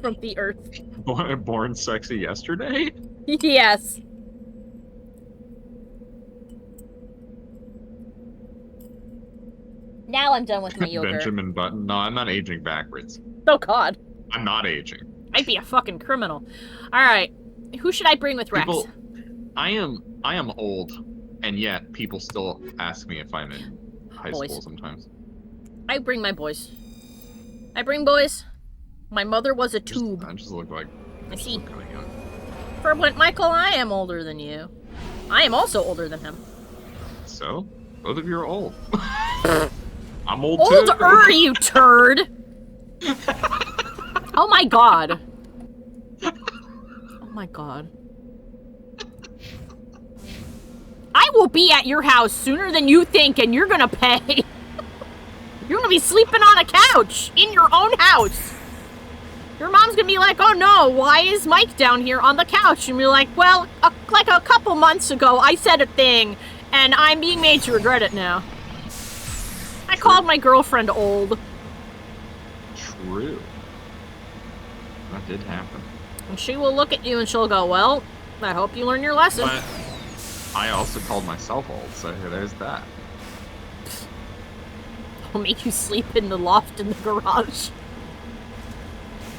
From the earth. Born sexy yesterday? Yes. Now I'm done with my yogurt. Benjamin Button. No, I'm not aging backwards. Oh god. I'm not aging. I'd be a fucking criminal. Alright. Who should I bring with Rex? People, I am old, and yet people still ask me if I'm in high school sometimes. I bring my boys. I bring boys. My mother was a tube. I just look like... I see. For Michael, I am older than you. I am also older than him. So? Both of you are old. I'm old Older, too. you turd! Oh my god. Oh my god. I will be at your house sooner than you think, and you're gonna pay. You're gonna be sleeping on a couch in your own house. Your mom's gonna be like, oh no, why is Mike down here on the couch? And be like, well, like a couple months ago, I said a thing, and I'm being made to regret it now. I called my girlfriend old. True. That did happen. And she will look at you and she'll go, well, I hope you learn your lesson. But I also called myself old, so there's that. I'll make you sleep in the loft in the garage.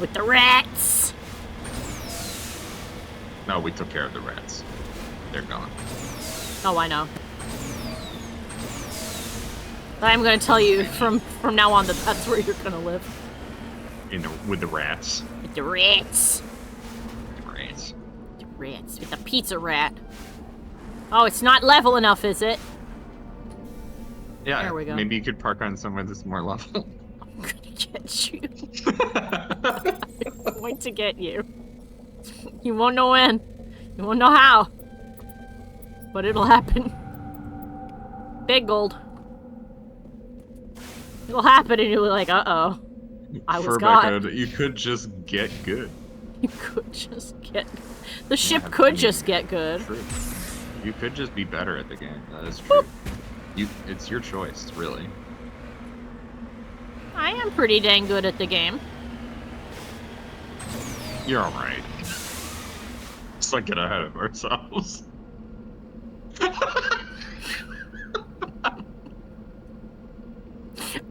With the rats. No, we took care of the rats. They're gone. Oh, I know. I'm gonna tell you from now on that that's where you're gonna live. With the rats. With the rats. The rats. The rats. With the pizza rat. Oh, it's not level enough, is it? Yeah, there we go. Maybe you could park on somewhere that's more level. I'm gonna get you. I'm going to get you. You won't know when. You won't know how. But it'll happen. Big gold. It'll happen and you'll be like, uh-oh. I was gone. You could just get good. You could just get... The ship could just get good. True. You could just be better at the game. That is true. It's your choice, really. I am pretty dang good at the game. You're alright. Let's not get ahead of ourselves.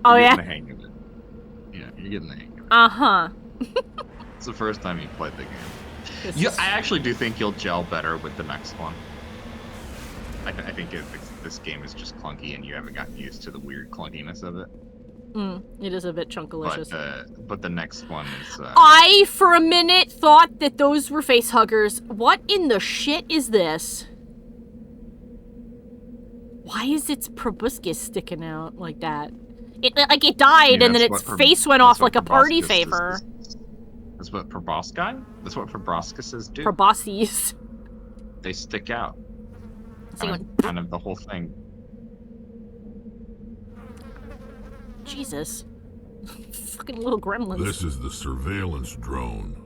Oh, you're yeah? Getting the hang of it. Yeah, you're getting the hang of it. Uh-huh. It's the first time you played the game. I actually do think you'll gel better with the next one. I think this game is just clunky and you haven't gotten used to the weird clunkiness of it. It is a bit chunkalicious. But the next one is... I, for a minute, thought that those were face huggers. What in the shit is this? Why is its proboscis sticking out like that? It died and then its face went off like a party favor. That's what proboscis? That's what proboscises do. Proboscis. They stick out. Kind of the whole thing. Jesus. Fucking little gremlins. This is the surveillance drone.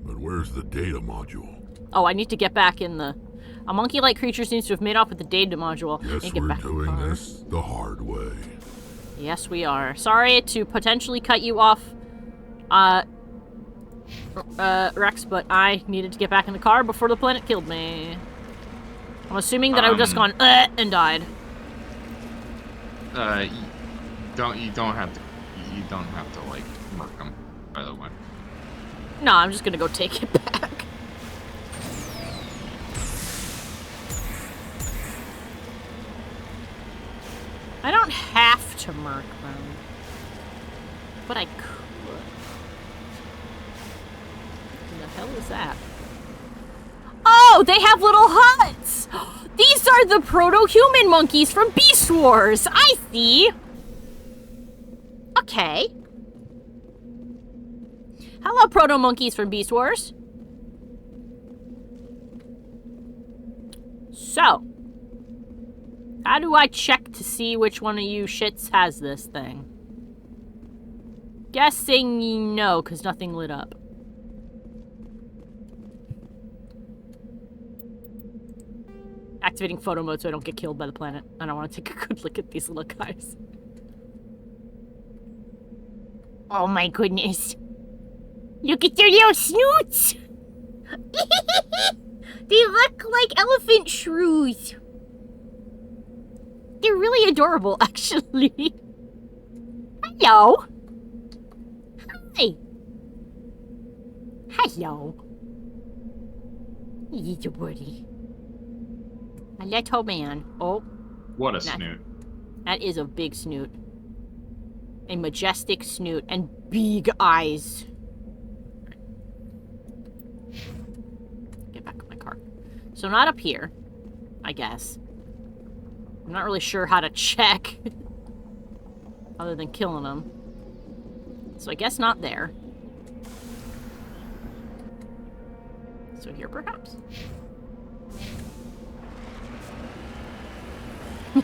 But where's the data module? Oh, I need to get back in the... A monkey-like creature seems to have made off with the data module. Guess we're doing this the hard way. Yes, we are. Sorry to potentially cut you off, Rex, but I needed to get back in the car before the planet killed me. I'm assuming that I would just gone, and died. You don't have to, like, murk them, by the way. No, I'm just gonna go take it back. I don't have to murk them. But I could. What the hell is that? Oh, they have little huts! These are the proto-human monkeys from Beast Beast Wars! I see! Okay. Hello, proto-monkeys from Beast Wars. So, how do I check to see which one of you shits has this thing? Guessing no, because nothing lit up. Activating photo mode so I don't get killed by the planet. I don't want to take a good look at these little guys. Oh my goodness. Look at their little snoots! They look like elephant shrews. They're really adorable, actually. Hello. Hi. Hello. Little buddy. A little man. Oh. What a snoot. That is a big snoot. A majestic snoot and big eyes. Get back on my cart. So not up here, I guess. I'm not really sure how to check. Other than killing them. So I guess not there. So here perhaps.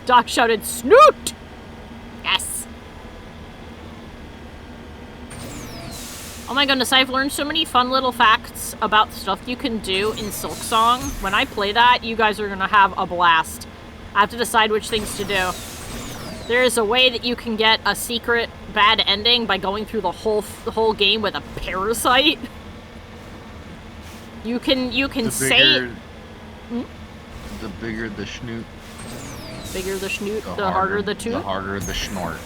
Doc shouted, "Snoot!" Yes! Oh my goodness, I've learned so many fun little facts about stuff you can do in Silksong. When I play that, you guys are gonna have a blast. I have to decide which things to do. There is a way that you can get a secret bad ending by going through the whole game with a parasite. You can say... The bigger the snoot. Bigger the snoot, the harder the toot? The harder the snort.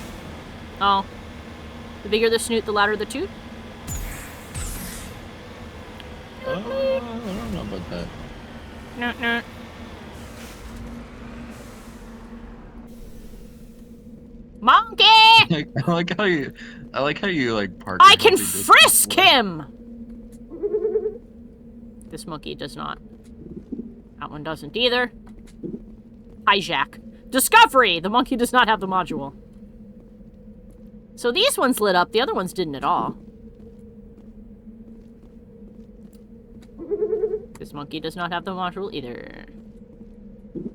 Oh. The bigger the snoot, the louder the toot? I don't know about that. No. Monkey! I like how you like park. I can frisk him! This monkey does not. That one doesn't either. Hijack. Discovery! The monkey does not have the module. So these ones lit up, the other ones didn't at all. This monkey does not have the module either.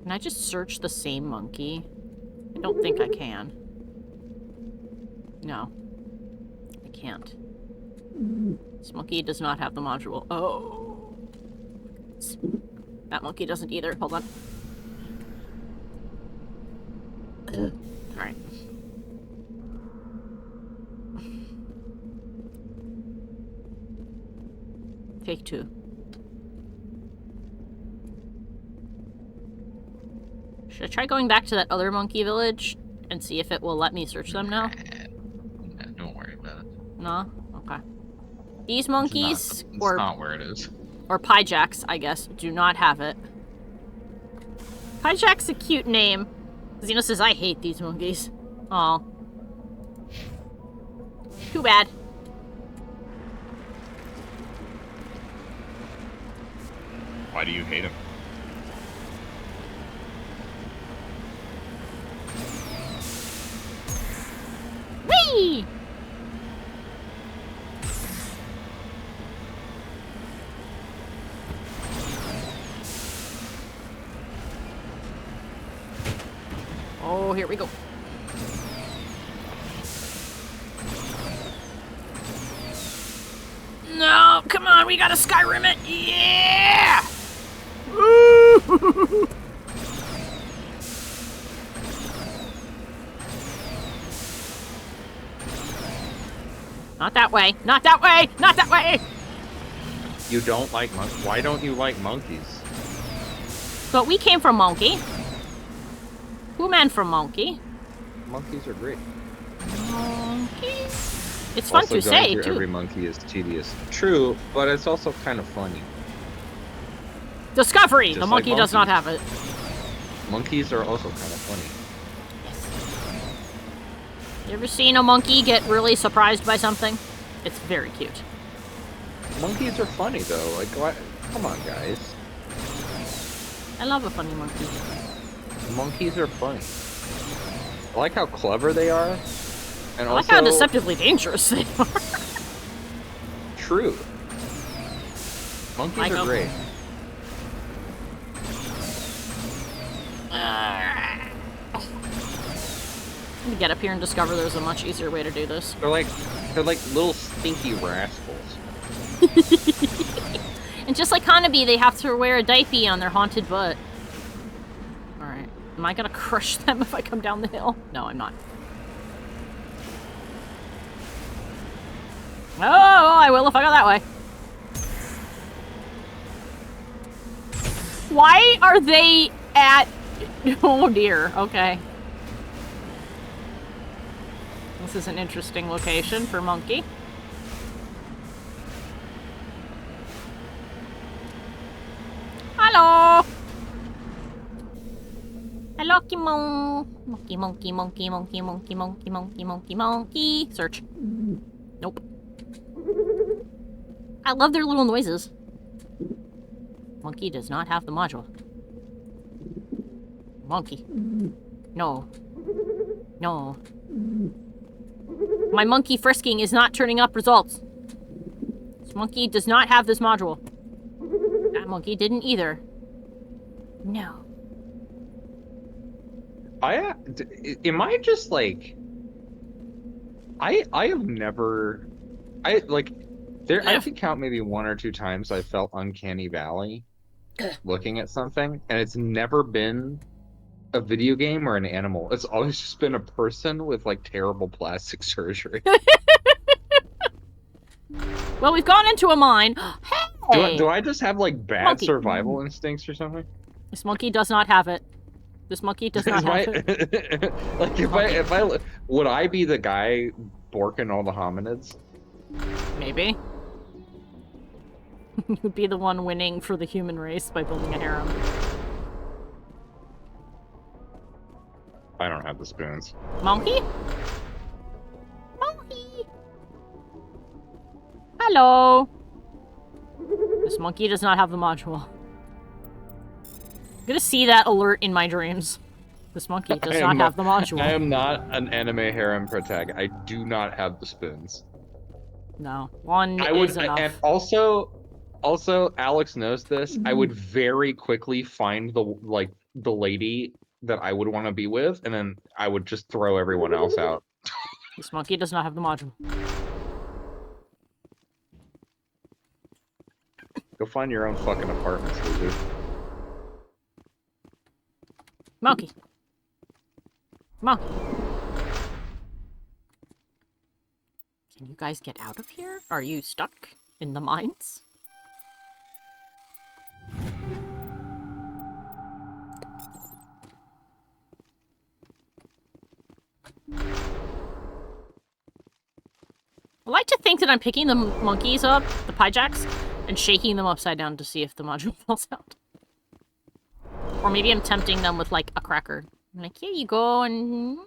Can I just search the same monkey? I don't think I can. No. I can't. This monkey does not have the module. Oh. That monkey doesn't either. Hold on. Alright. Take two. Should I try going back to that other monkey village and see if it will let me search them now? Don't worry about it. No? Okay. These monkeys, it's not where it is. Or Pyjax, I guess, do not have it. Pyjax's a cute name. Xeno says, I hate these monkeys. Aw. Too bad. Why do you hate him? Whee! Oh, here we go. No, come on, we gotta Skyrim it. Yeah! Woo! Not that way. Not that way. Not that way. You don't like monkeys? Why don't you like monkeys? But we came from Monkey. Who man from Monkey? Monkeys are great. Monkey. It's fun to say, too. Every monkey is tedious. True, but it's also kind of funny. Discovery! Just the monkey like does not have it. Monkeys are also kind of funny. You ever seen a monkey get really surprised by something? It's very cute. Monkeys are funny, though. Like, what? Come on, guys. I love a funny monkey. Monkeys are funny. I like how clever they are. And I like also, how deceptively dangerous they are. True. Monkeys are great. Let me get up here and discover there's a much easier way to do this. They're like little stinky rascals. And just like Hanabi, they have to wear a diaper on their haunted butt. Alright. Am I gonna crush them if I come down the hill? No, I'm not. Oh, I will if I go that way. Why are they at... Oh dear, okay. This is an interesting location for Monkey. Hello! Hello, Kimon. Monkey, monkey, monkey, monkey, monkey, monkey, monkey, monkey, monkey. Search. Nope. I love their little noises. Monkey does not have the module. Monkey. No. No. My monkey frisking is not turning up results. This monkey does not have this module. That monkey didn't either. No. Am I just like... I have never... I can count maybe 1 or 2 times I felt Uncanny Valley looking at something, and it's never been a video game or an animal. It's always just been a person with like terrible plastic surgery. Well, we've gone into a mine. Hey! Do I just have like bad Monkey. survival instincts or something? This monkey does not have it. This monkey does not have it. Like if I would I be the guy borking all the hominids? Maybe. You'd be the one winning for the human race by building a harem. I don't have the spoons. Monkey? Monkey! Hello! This monkey does not have the module. I'm gonna see that alert in my dreams. This monkey does not have the module. I am not an anime harem protag. I do not have the spoons. No, one is enough. And also, Alex knows this. I would very quickly find the lady that I would want to be with, and then I would just throw everyone else out. This monkey does not have the module. Go find your own fucking apartment, dude. Monkey. Monkey. Can you guys get out of here? Are you stuck in the mines? I like to think that I'm picking the monkeys up, the pyjaks, and shaking them upside down to see if the module falls out. Or maybe I'm tempting them with, like, a cracker. I'm like, here you go, and...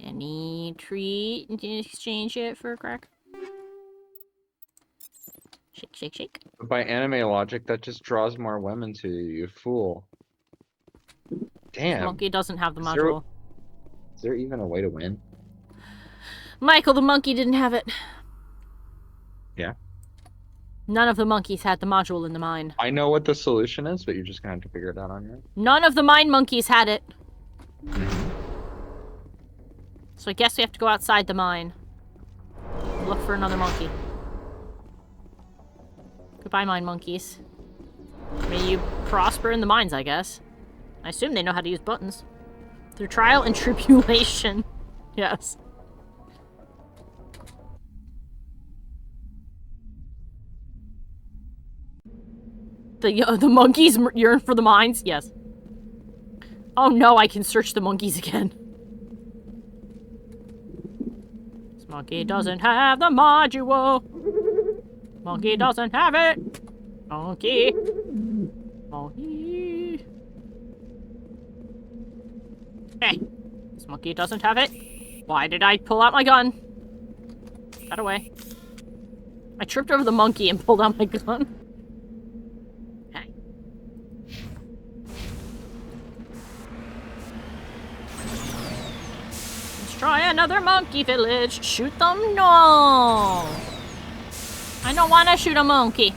any treat, and exchange it for a cracker. Shake, shake, shake. By anime logic, that just draws more women to you, you fool. Damn. This monkey doesn't have the module. Is there even a way to win? Michael, the monkey didn't have it. Yeah. None of the monkeys had the module in the mine. I know what the solution is, but you're just gonna have to figure it out on your own. None of the mine monkeys had it. So I guess we have to go outside the mine. Look for another monkey. Goodbye, mine monkeys. May you prosper in the mines, I guess. I assume they know how to use buttons. Through trial and tribulation. Yes. The monkeys yearn for the mines? Yes. Oh no, I can search the monkeys again. This monkey doesn't have the module. Monkey doesn't have it. Monkey. Monkey. Hey. This monkey doesn't have it. Why did I pull out my gun? That away. I tripped over the monkey and pulled out my gun. Try another monkey village. Shoot them? No. I don't want to shoot a monkey.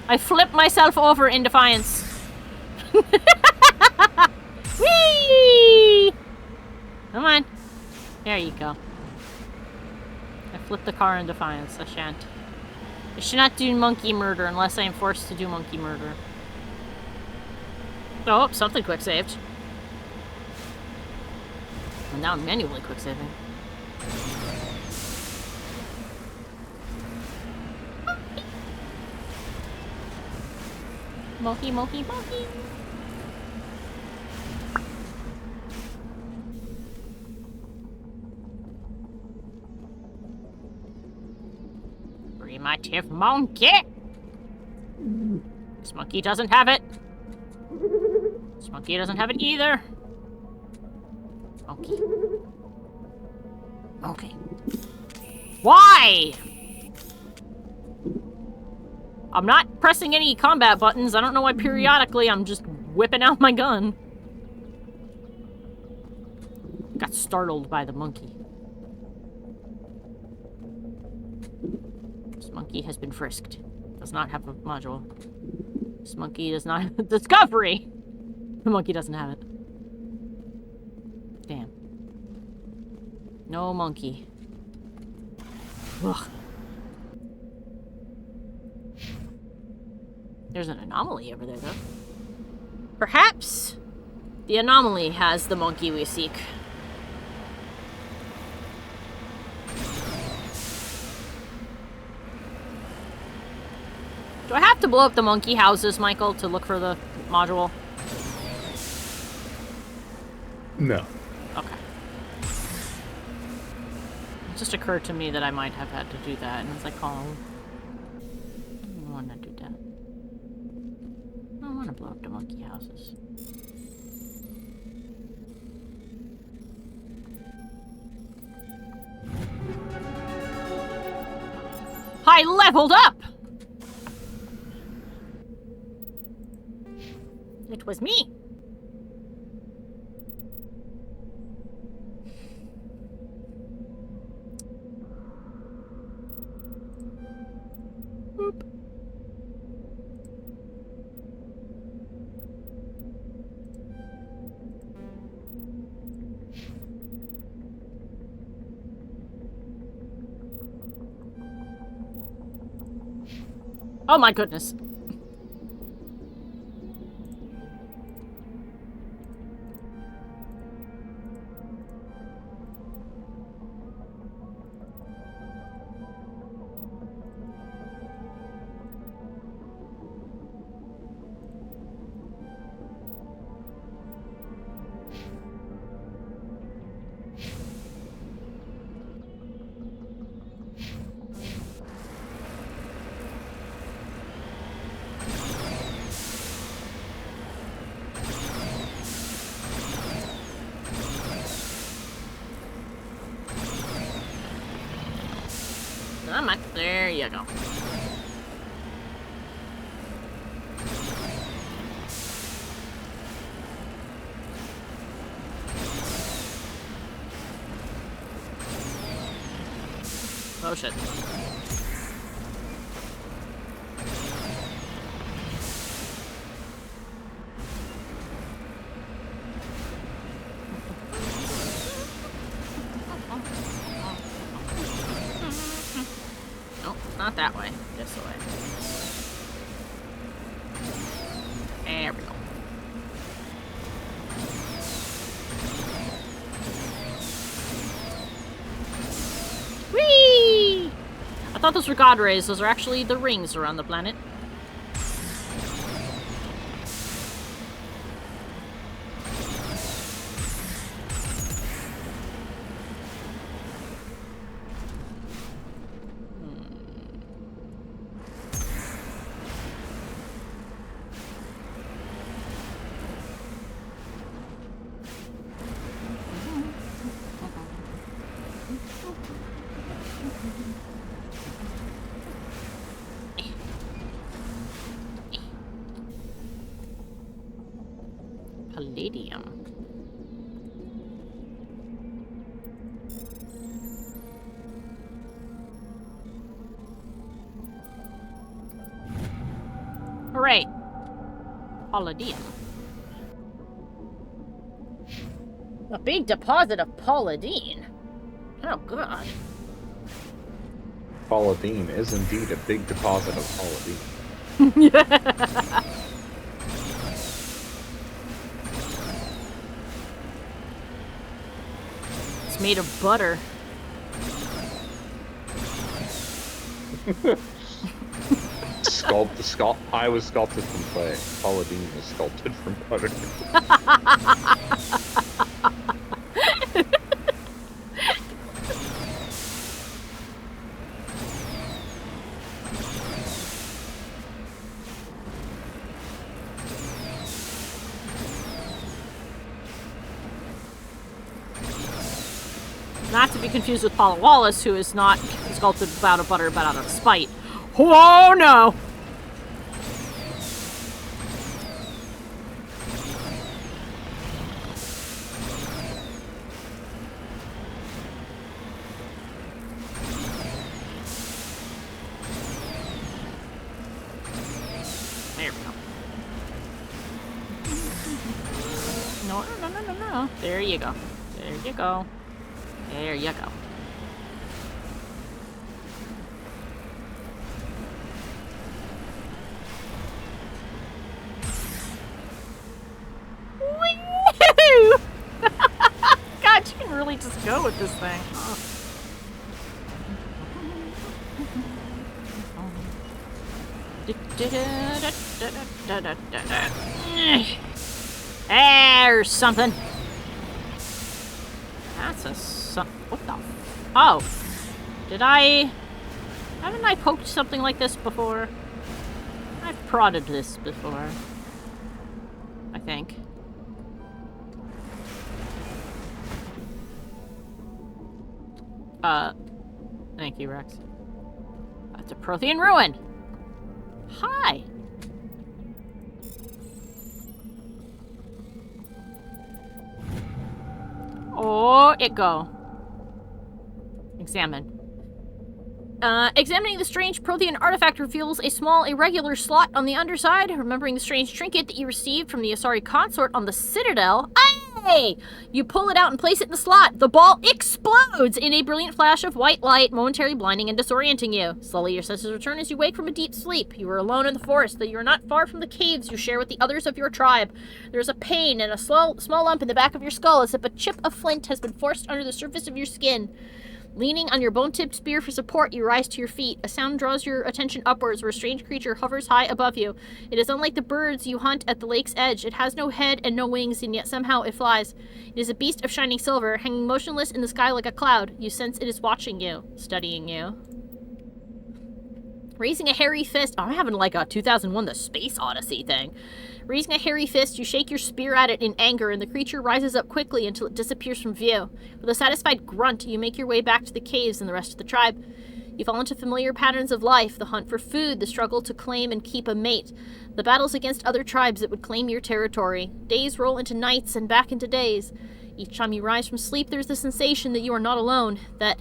I flip myself over in defiance. Whee! Come on. There you go. I flipped the car in defiance. I shan't. I should not do monkey murder unless I am forced to do monkey murder. Oh, something quick saved. And now I'm manually quick saving. Monkey, monkey, monkey. Primitive monkey. This monkey doesn't have it. This monkey doesn't have it either. Monkey. Okay. Why? I'm not pressing any combat buttons. I don't know why periodically I'm just whipping out my gun. Got startled by the monkey. This monkey has been frisked. Does not have a module. This monkey does not have a discovery. The monkey doesn't have it. Damn. No monkey. Ugh. There's an anomaly over there, though. Perhaps the anomaly has the monkey we seek. Do I have to blow up the monkey houses, Michael, to look for the module? No. Okay. It just occurred to me that I might have had to do that, and I was like, oh, I don't want to do that. I don't want to blow up the monkey houses. I leveled up! It was me. Boop. Oh my goodness. There you go. Oh shit. Not that way. This way. There we go. Whee! I thought those were god rays. Those are actually the rings around the planet. Palladium. Palladium. A big deposit of Palladium. Oh, God. Palladium is indeed a big deposit of Palladium. It's made of butter. I was sculpted from clay. Palladium was sculpted from butter. Not to be confused with Paula Wallace, who is not sculpted out of butter, but out of spite. Oh, no! There we go. No, no, no, no, no. There you go. There you go. There you go. Woo! God, you can really just go with this thing. Oh. There's something. That's a what the? Oh, haven't I poked something like this before? I've prodded this before. I think. Thank you, Rex. That's a Prothean ruin. Hi. Oh, it go. Examine. Examining the strange Prothean artifact reveals a small, irregular slot on the underside. Remembering the strange trinket that you received from the Asari consort on the Citadel. Hey! You pull it out and place it in the slot. The ball explodes in a brilliant flash of white light, momentarily blinding and disorienting you. Slowly, your senses return as you wake from a deep sleep. You are alone in the forest, though you are not far from the caves you share with the others of your tribe. There is a pain and a small lump in the back of your skull, as if a chip of flint has been forced under the surface of your skin. Leaning on your bone-tipped spear for support, you rise to your feet. A sound draws your attention upwards, where a strange creature hovers high above you. It is unlike the birds you hunt at the lake's edge. It has no head and no wings, and yet somehow it flies. It is a beast of shining silver, hanging motionless in the sky like a cloud. You sense it is watching you, studying you. Raising a hairy fist... Oh, I'm having like a 2001 The Space Odyssey thing. Raising a hairy fist, you shake your spear at it in anger, and the creature rises up quickly until it disappears from view. With a satisfied grunt, you make your way back to the caves and the rest of the tribe. You fall into familiar patterns of life, the hunt for food, the struggle to claim and keep a mate, the battles against other tribes that would claim your territory. Days roll into nights and back into days. Each time you rise from sleep, there's the sensation that you are not alone, that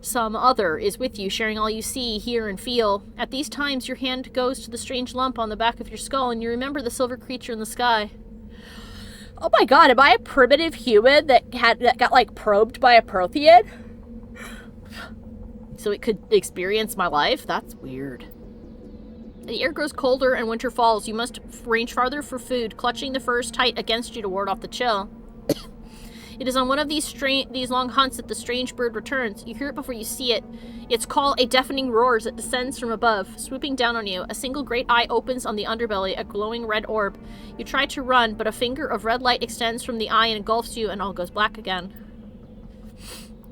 some other is with you, sharing all you see, hear, and feel. At these times, your hand goes to the strange lump on the back of your skull, and you remember the silver creature in the sky. Oh my god, am I a primitive human that got like probed by a Prothean? So it could experience my life? That's weird. The air grows colder and winter falls. You must range farther for food, clutching the furs tight against you to ward off the chill. It is on one of these long hunts that the strange bird returns. You hear it before you see it. Its call, a deafening roar as it descends from above, swooping down on you. A single great eye opens on the underbelly, a glowing red orb. You try to run, but a finger of red light extends from the eye and engulfs you, and all goes black again.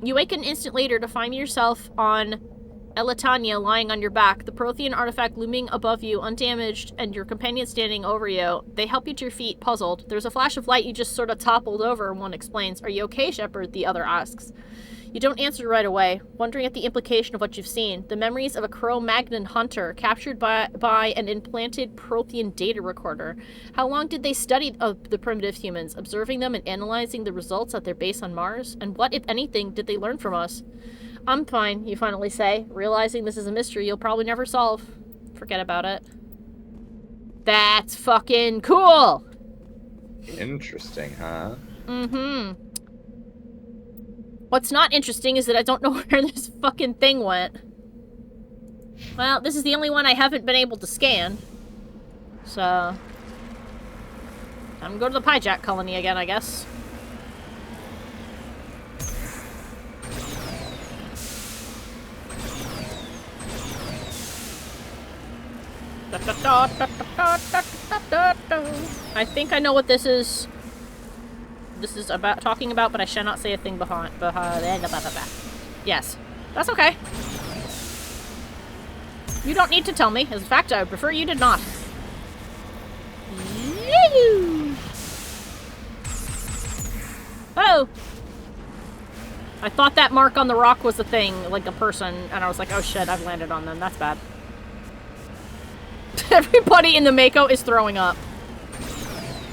You wake an instant later to find yourself on Elatania lying on your back, the Prothean artifact looming above you, undamaged, and your companion standing over you. They help you to your feet, puzzled. There's a flash of light, you just sort of toppled over, one explains. Are you okay, Shepard? The other asks. You don't answer right away, wondering at the implication of what you've seen. The memories of a Cro-Magnon hunter, captured by an implanted Prothean data recorder. How long did they study the primitive humans, observing them and analyzing the results at their base on Mars? And what, if anything, did they learn from us? I'm fine, you finally say, realizing this is a mystery you'll probably never solve. Forget about it. That's fucking cool! Interesting, huh? Mm-hmm. What's not interesting is that I don't know where this fucking thing went. Well, this is the only one I haven't been able to scan. So... I'm gonna go to the Pyjack colony again, I guess. I think I know what this is. This is about talking about, but I shall not say a thing behind. Yes, that's okay. You don't need to tell me. As a fact, I would prefer you did not. Oh! I thought that mark on the rock was a thing, like a person, and I was like, oh shit, I've landed on them. That's bad. Everybody in the Mako is throwing up.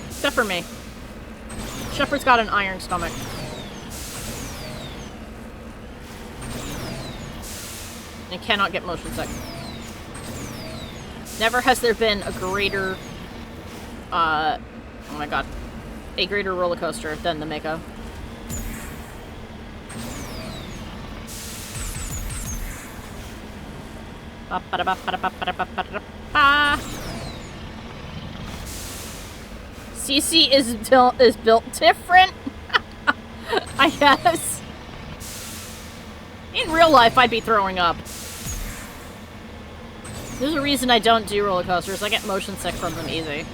Except for me. Shepard's got an iron stomach. And cannot get motion sick. Never has there been a greater, oh my god, a greater roller coaster than the Mako. CC is built different, I guess. In real life, I'd be throwing up. There's a reason I don't do roller coasters. I get motion sick from them easy.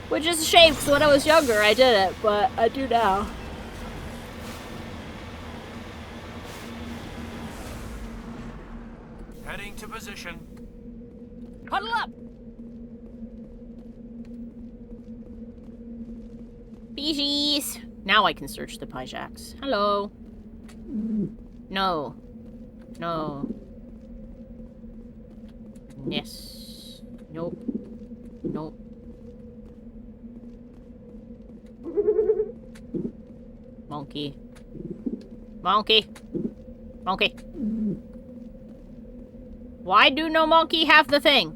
Which is a shame, because when I was younger, I did it, but I do now. Heading to position. Huddle up! Species! Now I can search the Pyjaks. Hello. No. No. Yes. Nope. Nope. Monkey. Monkey. Monkey. Why do no monkey have the thing?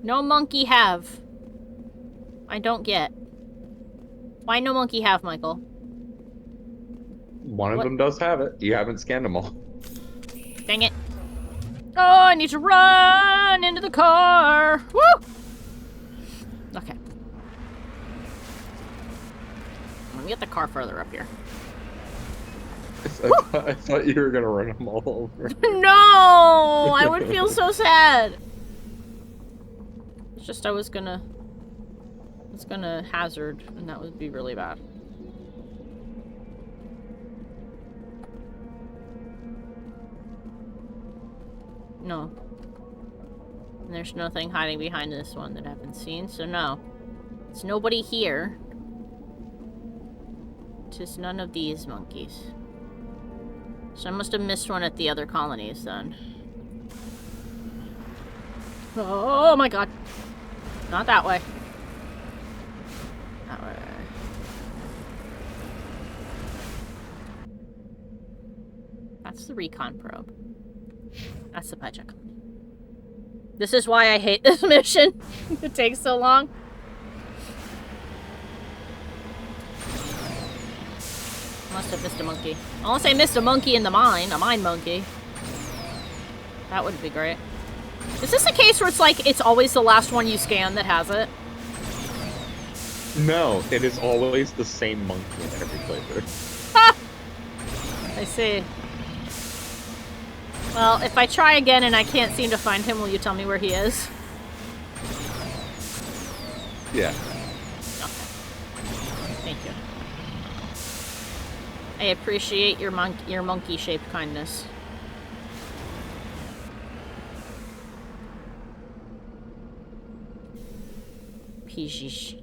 No monkey have. I don't get. Why no monkey have, Michael? One of them does have it. You haven't scanned them all. Dang it. Oh, I need to run into the car. Woo! Okay. Let me get the car further up here. I thought you were gonna run them all over. No! I would feel so sad. It's just I was gonna hazard, and that would be really bad. No. And there's nothing hiding behind this one that I haven't seen, so no. It's nobody here. Just none of these monkeys. So I must have missed one at the other colonies then. Oh my god. Not that way. That way. That's the recon probe. That's the Pyjak. This is why I hate this mission. It takes so long. Must have missed a monkey. Unless I missed a monkey in the mine. A mine monkey. That would be great. Is this a case where it's like, it's always the last one you scan that has it? No, it is always the same monkey in every playthrough. Ha! I see. Well, if I try again and I can't seem to find him, will you tell me where he is? Yeah. Okay. Thank you. I appreciate your monkey-shaped kindness. Pijish.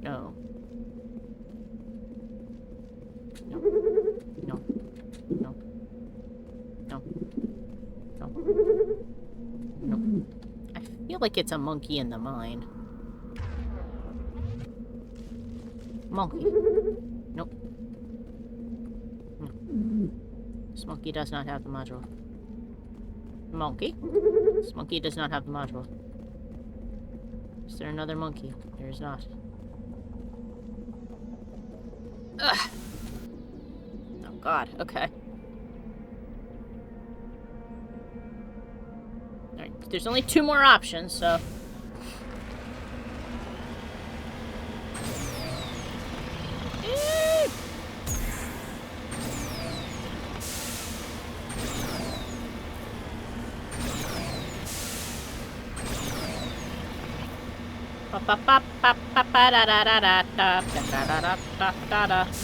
No. No. No. No. No. No. No. I feel like it's a monkey in the mine. Monkey. Nope. No. This monkey does not have the module. Monkey? This monkey does not have the module. Is there another monkey? There is not. Ugh. Oh god, okay. Alright, there's only 2 more options, so...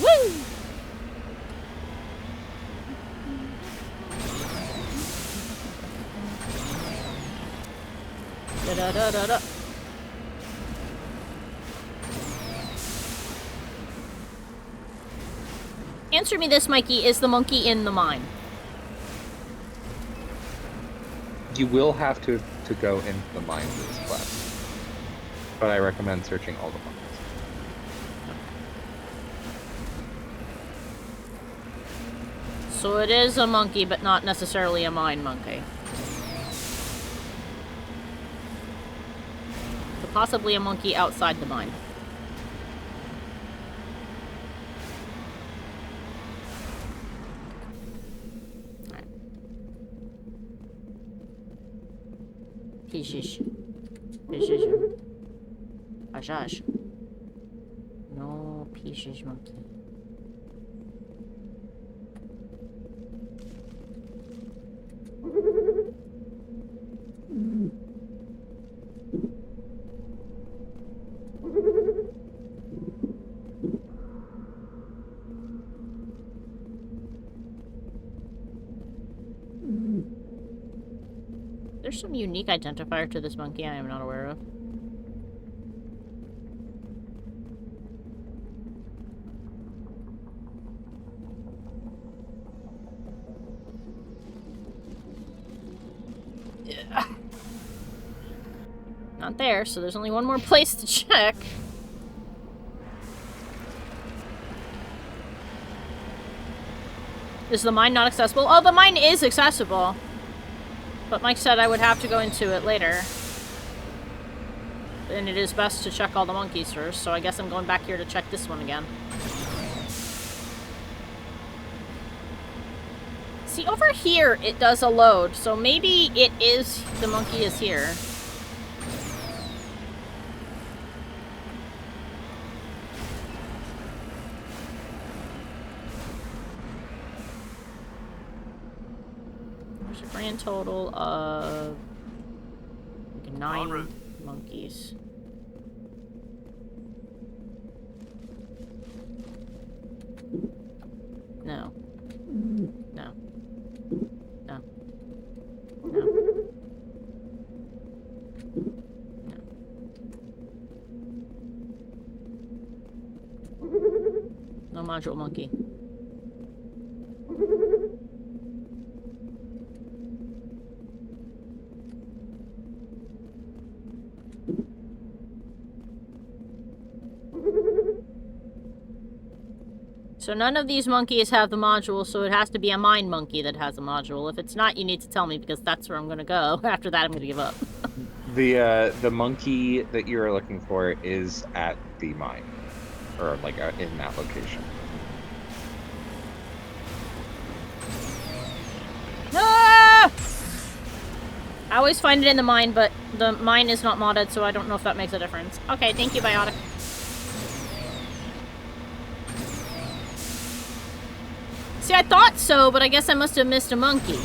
Woo! Da-da-da-da-da. Answer me this, Mikey. Is the monkey in the mine? You will have to go into the mine for this quest. But I recommend searching all the monkeys. So it is a monkey, but not necessarily a mine monkey. So possibly a monkey outside the mine. Alright. Pishish. Pishish. Ashash. No pishish monkey. There's some unique identifier to this monkey I am not aware of. Yeah. Not there, so there's only one more place to check. Is the mine not accessible? Oh, the mine is accessible. But Mike said I would have to go into it later. And it is best to check all the monkeys first, so I guess I'm going back here to check this one again. See, over here it does a load, so maybe it is, the monkey is here. There's a grand total of like 9 monkeys. No. No. No. No. No module monkey. So none of these monkeys have the module, so it has to be a mine monkey that has a module. If it's not, you need to tell me, because that's where I'm gonna go. After that, I'm gonna give up. The monkey that you're looking for is at the mine, or like in that location. Ah! I always find it in the mine, but the mine is not modded, so I don't know if that makes a difference. Okay, thank you, Biotic. See, I thought so, but I guess I must have missed a monkey.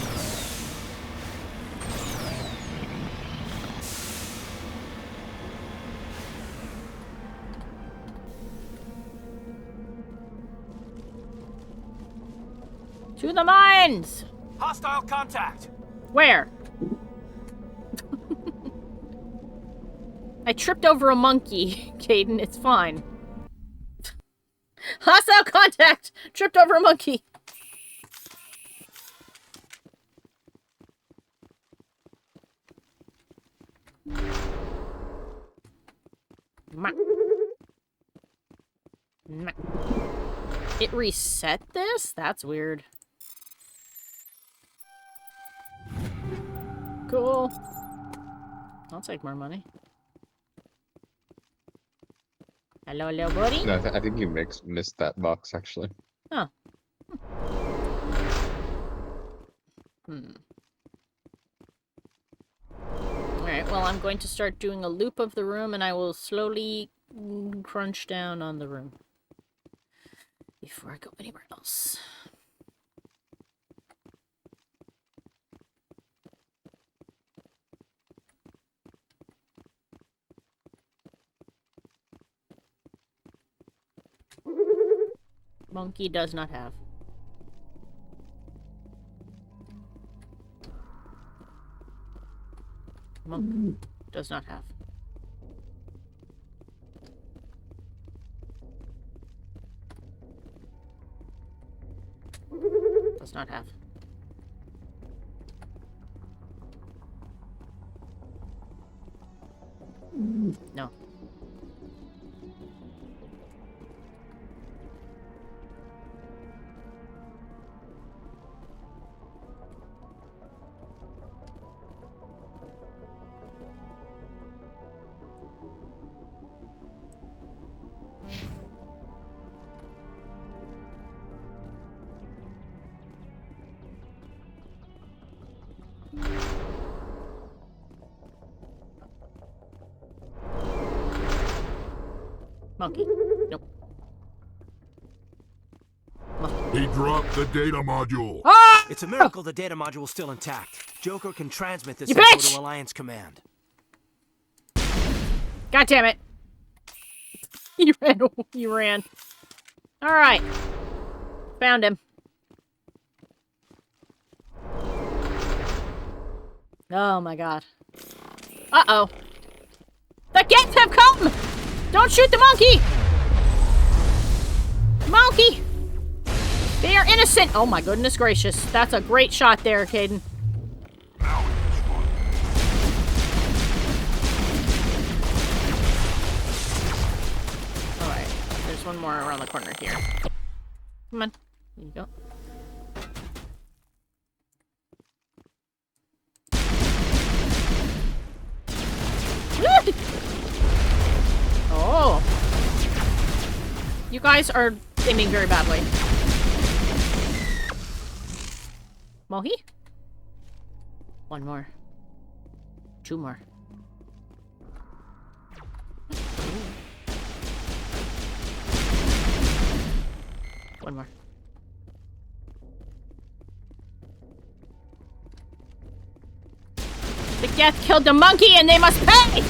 To the mines! Hostile contact! Where? I tripped over a monkey, Caden. It's fine. Hostile contact! Tripped over a monkey. It reset this? That's weird. Cool. I'll take more money. Hello, little buddy? No, I think you missed that box, actually. Oh. Alright, well, I'm going to start doing a loop of the room, and I will slowly crunch down on the room before I go anywhere else. Monkey does not have. Monkey does not have. Does not have. No. Monkey. Nope. He dropped the data module. Ah! It's a miracle the data module's still intact. Joker can transmit this You info bitch! to Alliance Command. God damn it. He ran. He ran. Alright. Found him. Oh my god. Uh-oh. The Gets have come! Don't shoot the monkey! Monkey! They are innocent! Oh my goodness gracious. That's a great shot there, Caden. Alright. There's one more around the corner here. Come on. There you go. Oh. You guys are aiming very badly. Mohi? One more. Two more. One more. The Geth killed the monkey and they must pay!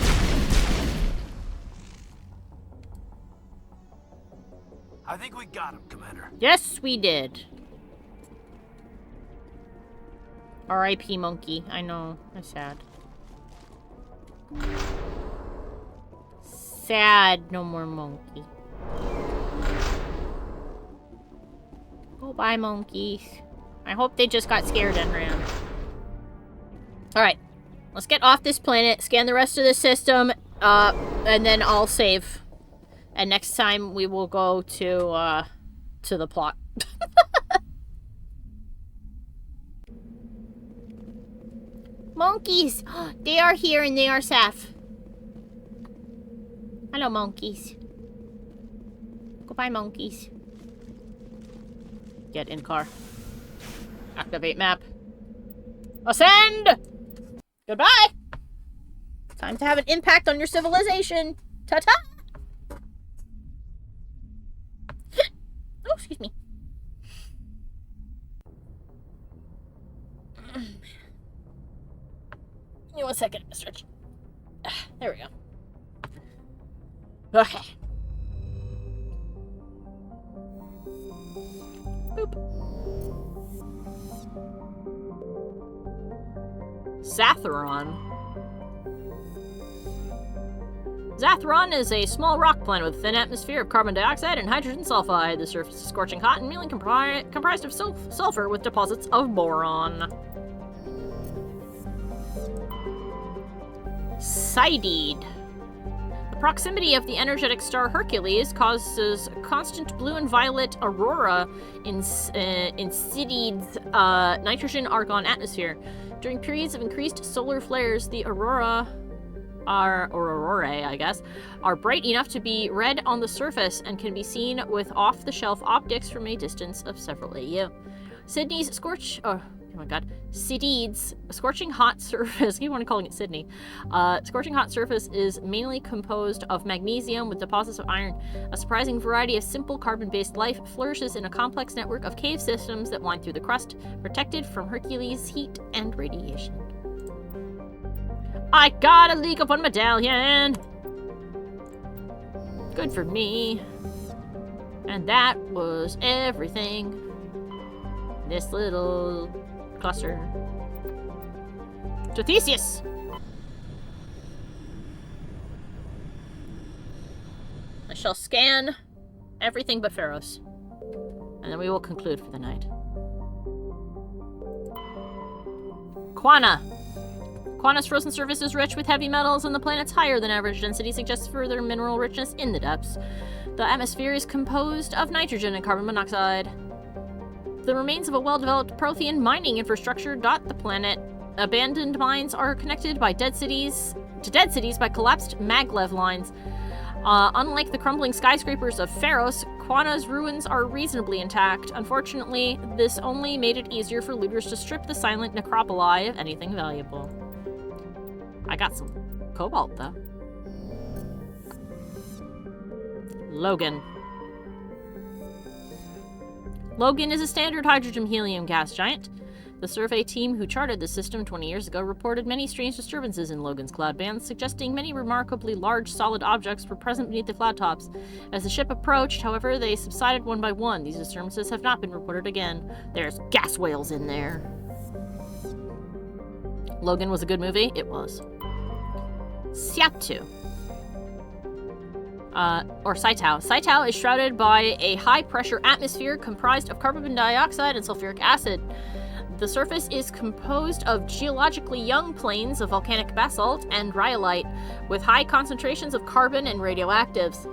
I think we got him, Commander. Yes, we did. R.I.P. monkey. I know. I'm sad. Sad. No more monkey. Goodbye, monkeys. I hope they just got scared and ran. Alright. Let's get off this planet, scan the rest of the system, and then I'll save. And next time we will go to the plot. Monkeys! They are here and they are safe. Hello, monkeys. Goodbye, monkeys. Get in car. Activate map. Ascend! Goodbye! Time to have an impact on your civilization. Ta-ta! Oh, excuse me. Give me 1 second, Mr. There we go. Okay. Boop. Zathron. Zathron is a small rock planet with a thin atmosphere of carbon dioxide and hydrogen sulfide. The surface is scorching hot and mainly comprised of sulfur with deposits of boron. Sidede. The proximity of the energetic star Hercules causes a constant blue and violet aurora in Sidede's nitrogen-argon atmosphere. During periods of increased solar flares, the aurorae, I guess, are bright enough to be read on the surface and can be seen with off-the-shelf optics from a distance of several AU. Sydney's Sideed's scorching hot surface, you want to calling it Sydney. Scorching hot surface is mainly composed of magnesium with deposits of iron. A surprising variety of simple carbon-based life flourishes in a complex network of cave systems that wind through the crust, protected from Hercules' heat and radiation. I got a leak of one medallion! Good for me. And that was everything. This little cluster. To Theseus! I shall scan everything but Pharos. And then we will conclude for the night. Quana! Quana's frozen surface is rich with heavy metals, and the planet's higher than average density suggests further mineral richness in the depths. The atmosphere is composed of nitrogen and carbon monoxide. The remains of a well-developed Prothean mining infrastructure dot the planet. Abandoned mines are connected by dead cities by collapsed maglev lines. Unlike the crumbling skyscrapers of Pharos, Quana's ruins are reasonably intact. Unfortunately, this only made it easier for looters to strip the silent necropoli of anything valuable. I got some cobalt, though. Logan. Logan is a standard hydrogen-helium gas giant. The survey team who charted the system 20 years ago reported many strange disturbances in Logan's cloud bands, suggesting many remarkably large solid objects were present beneath the cloud tops. As the ship approached, however, they subsided one by one. These disturbances have not been reported again. There's gas whales in there. Logan was a good movie? It was. Siatu. Or Saitao. Saitao is shrouded by a high-pressure atmosphere comprised of carbon dioxide and sulfuric acid. The surface is composed of geologically young plains of volcanic basalt and rhyolite, with high concentrations of carbon and radioactives.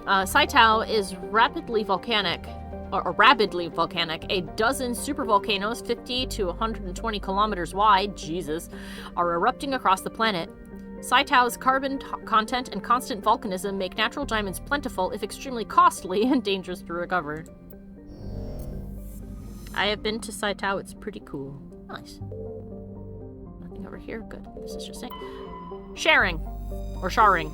Saitao is rapidly volcanic. A dozen supervolcanoes, 50 to 120 kilometers wide, Jesus, are erupting across the planet. Saitao's carbon content and constant volcanism make natural diamonds plentiful, if extremely costly and dangerous to recover. I have been to Saitao. It's pretty cool. Nice. Nothing over here. Good. This is just it. Sharing. Or Sharing.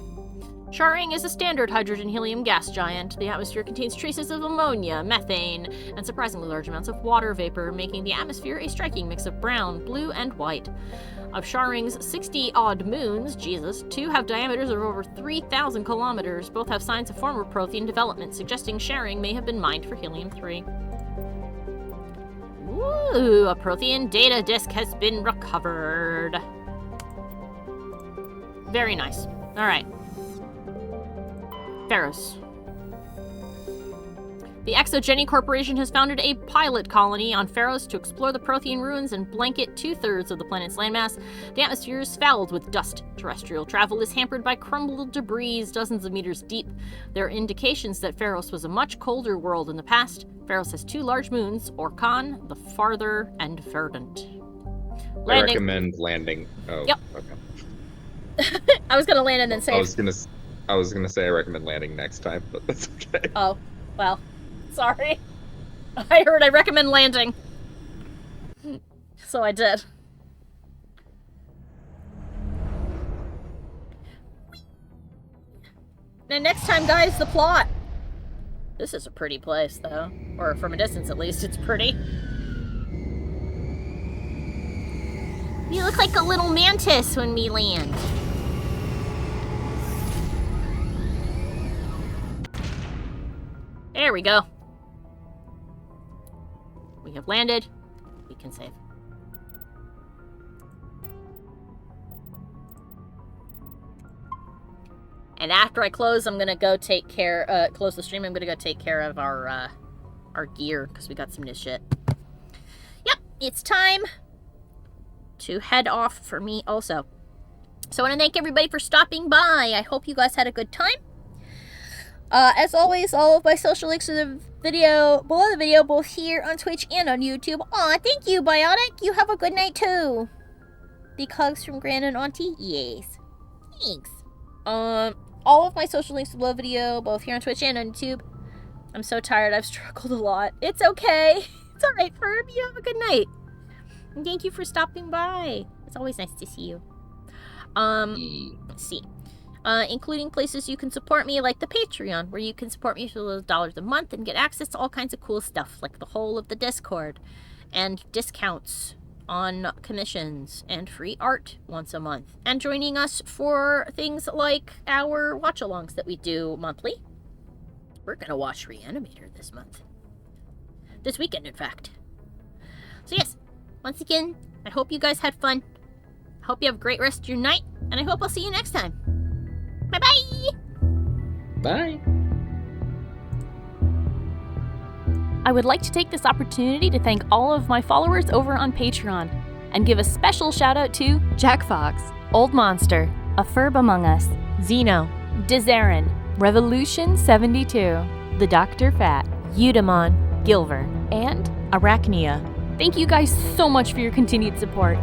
Sharing is a standard hydrogen-helium gas giant. The atmosphere contains traces of ammonia, methane, and surprisingly large amounts of water vapor, making the atmosphere a striking mix of brown, blue, and white. Of Sharing's 60-odd moons, Jesus, 2 have diameters of over 3,000 kilometers. Both have signs of former Prothean development, suggesting Sharing may have been mined for helium-3. Ooh, a Prothean data disk has been recovered. Very nice. Alright. Pharos. The Exogeny Corporation has founded a pilot colony on Pharos to explore the Prothean ruins and blanket 2/3 of the planet's landmass. The atmosphere is fouled with dust. Terrestrial travel is hampered by crumbled debris dozens of meters deep. There are indications that Pharos was a much colder world in the past. Pharos has 2 large moons, Orkan, the Farther, and Verdant. I recommend landing. Oh, yep. Okay. I was gonna land and then say. I was gonna say I recommend landing next time, but that's okay. Oh, well, sorry. I heard I recommend landing. So I did. And next time, guys, the plot. This is a pretty place, though. Or from a distance, at least, it's pretty. We look like a little mantis when we land. There we go. We have landed. We can save. And after I close, I'm gonna go take care, close the stream, I'm gonna go take care of our gear, because we got some new shit. Yep, it's time to head off for me also. So I want to thank everybody for stopping by. I hope you guys had a good time. As always, all of my social links are the video below the video, both here on Twitch and on YouTube. Aw, thank you, Biotic. You have a good night too. Big hugs from Gran and Auntie. Yes. Thanks. All of my social links below video, both here on Twitch and on YouTube. I'm so tired. I've struggled a lot. It's okay. It's all right, Ferb. You have a good night. And thank you for stopping by. It's always nice to see you. Let's see. Including places you can support me, like the Patreon, where you can support me for those $1 a month and get access to all kinds of cool stuff, like the whole of the Discord, and discounts on commissions, and free art once a month, and joining us for things like our watch-alongs that we do monthly. We're gonna watch Reanimator this month. This weekend, in fact. So yes, once again, I hope you guys had fun. I hope you have a great rest of your night, and I hope I'll see you next time. Bye-bye! Bye! I would like to take this opportunity to thank all of my followers over on Patreon, and give a special shout out to Jack Fox, Old Monster, A Furb Among Us, Zeno, Dizarin, Revolution 72, The Dr. Fat, Eudemon, Gilver, and Arachnia. Thank you guys so much for your continued support.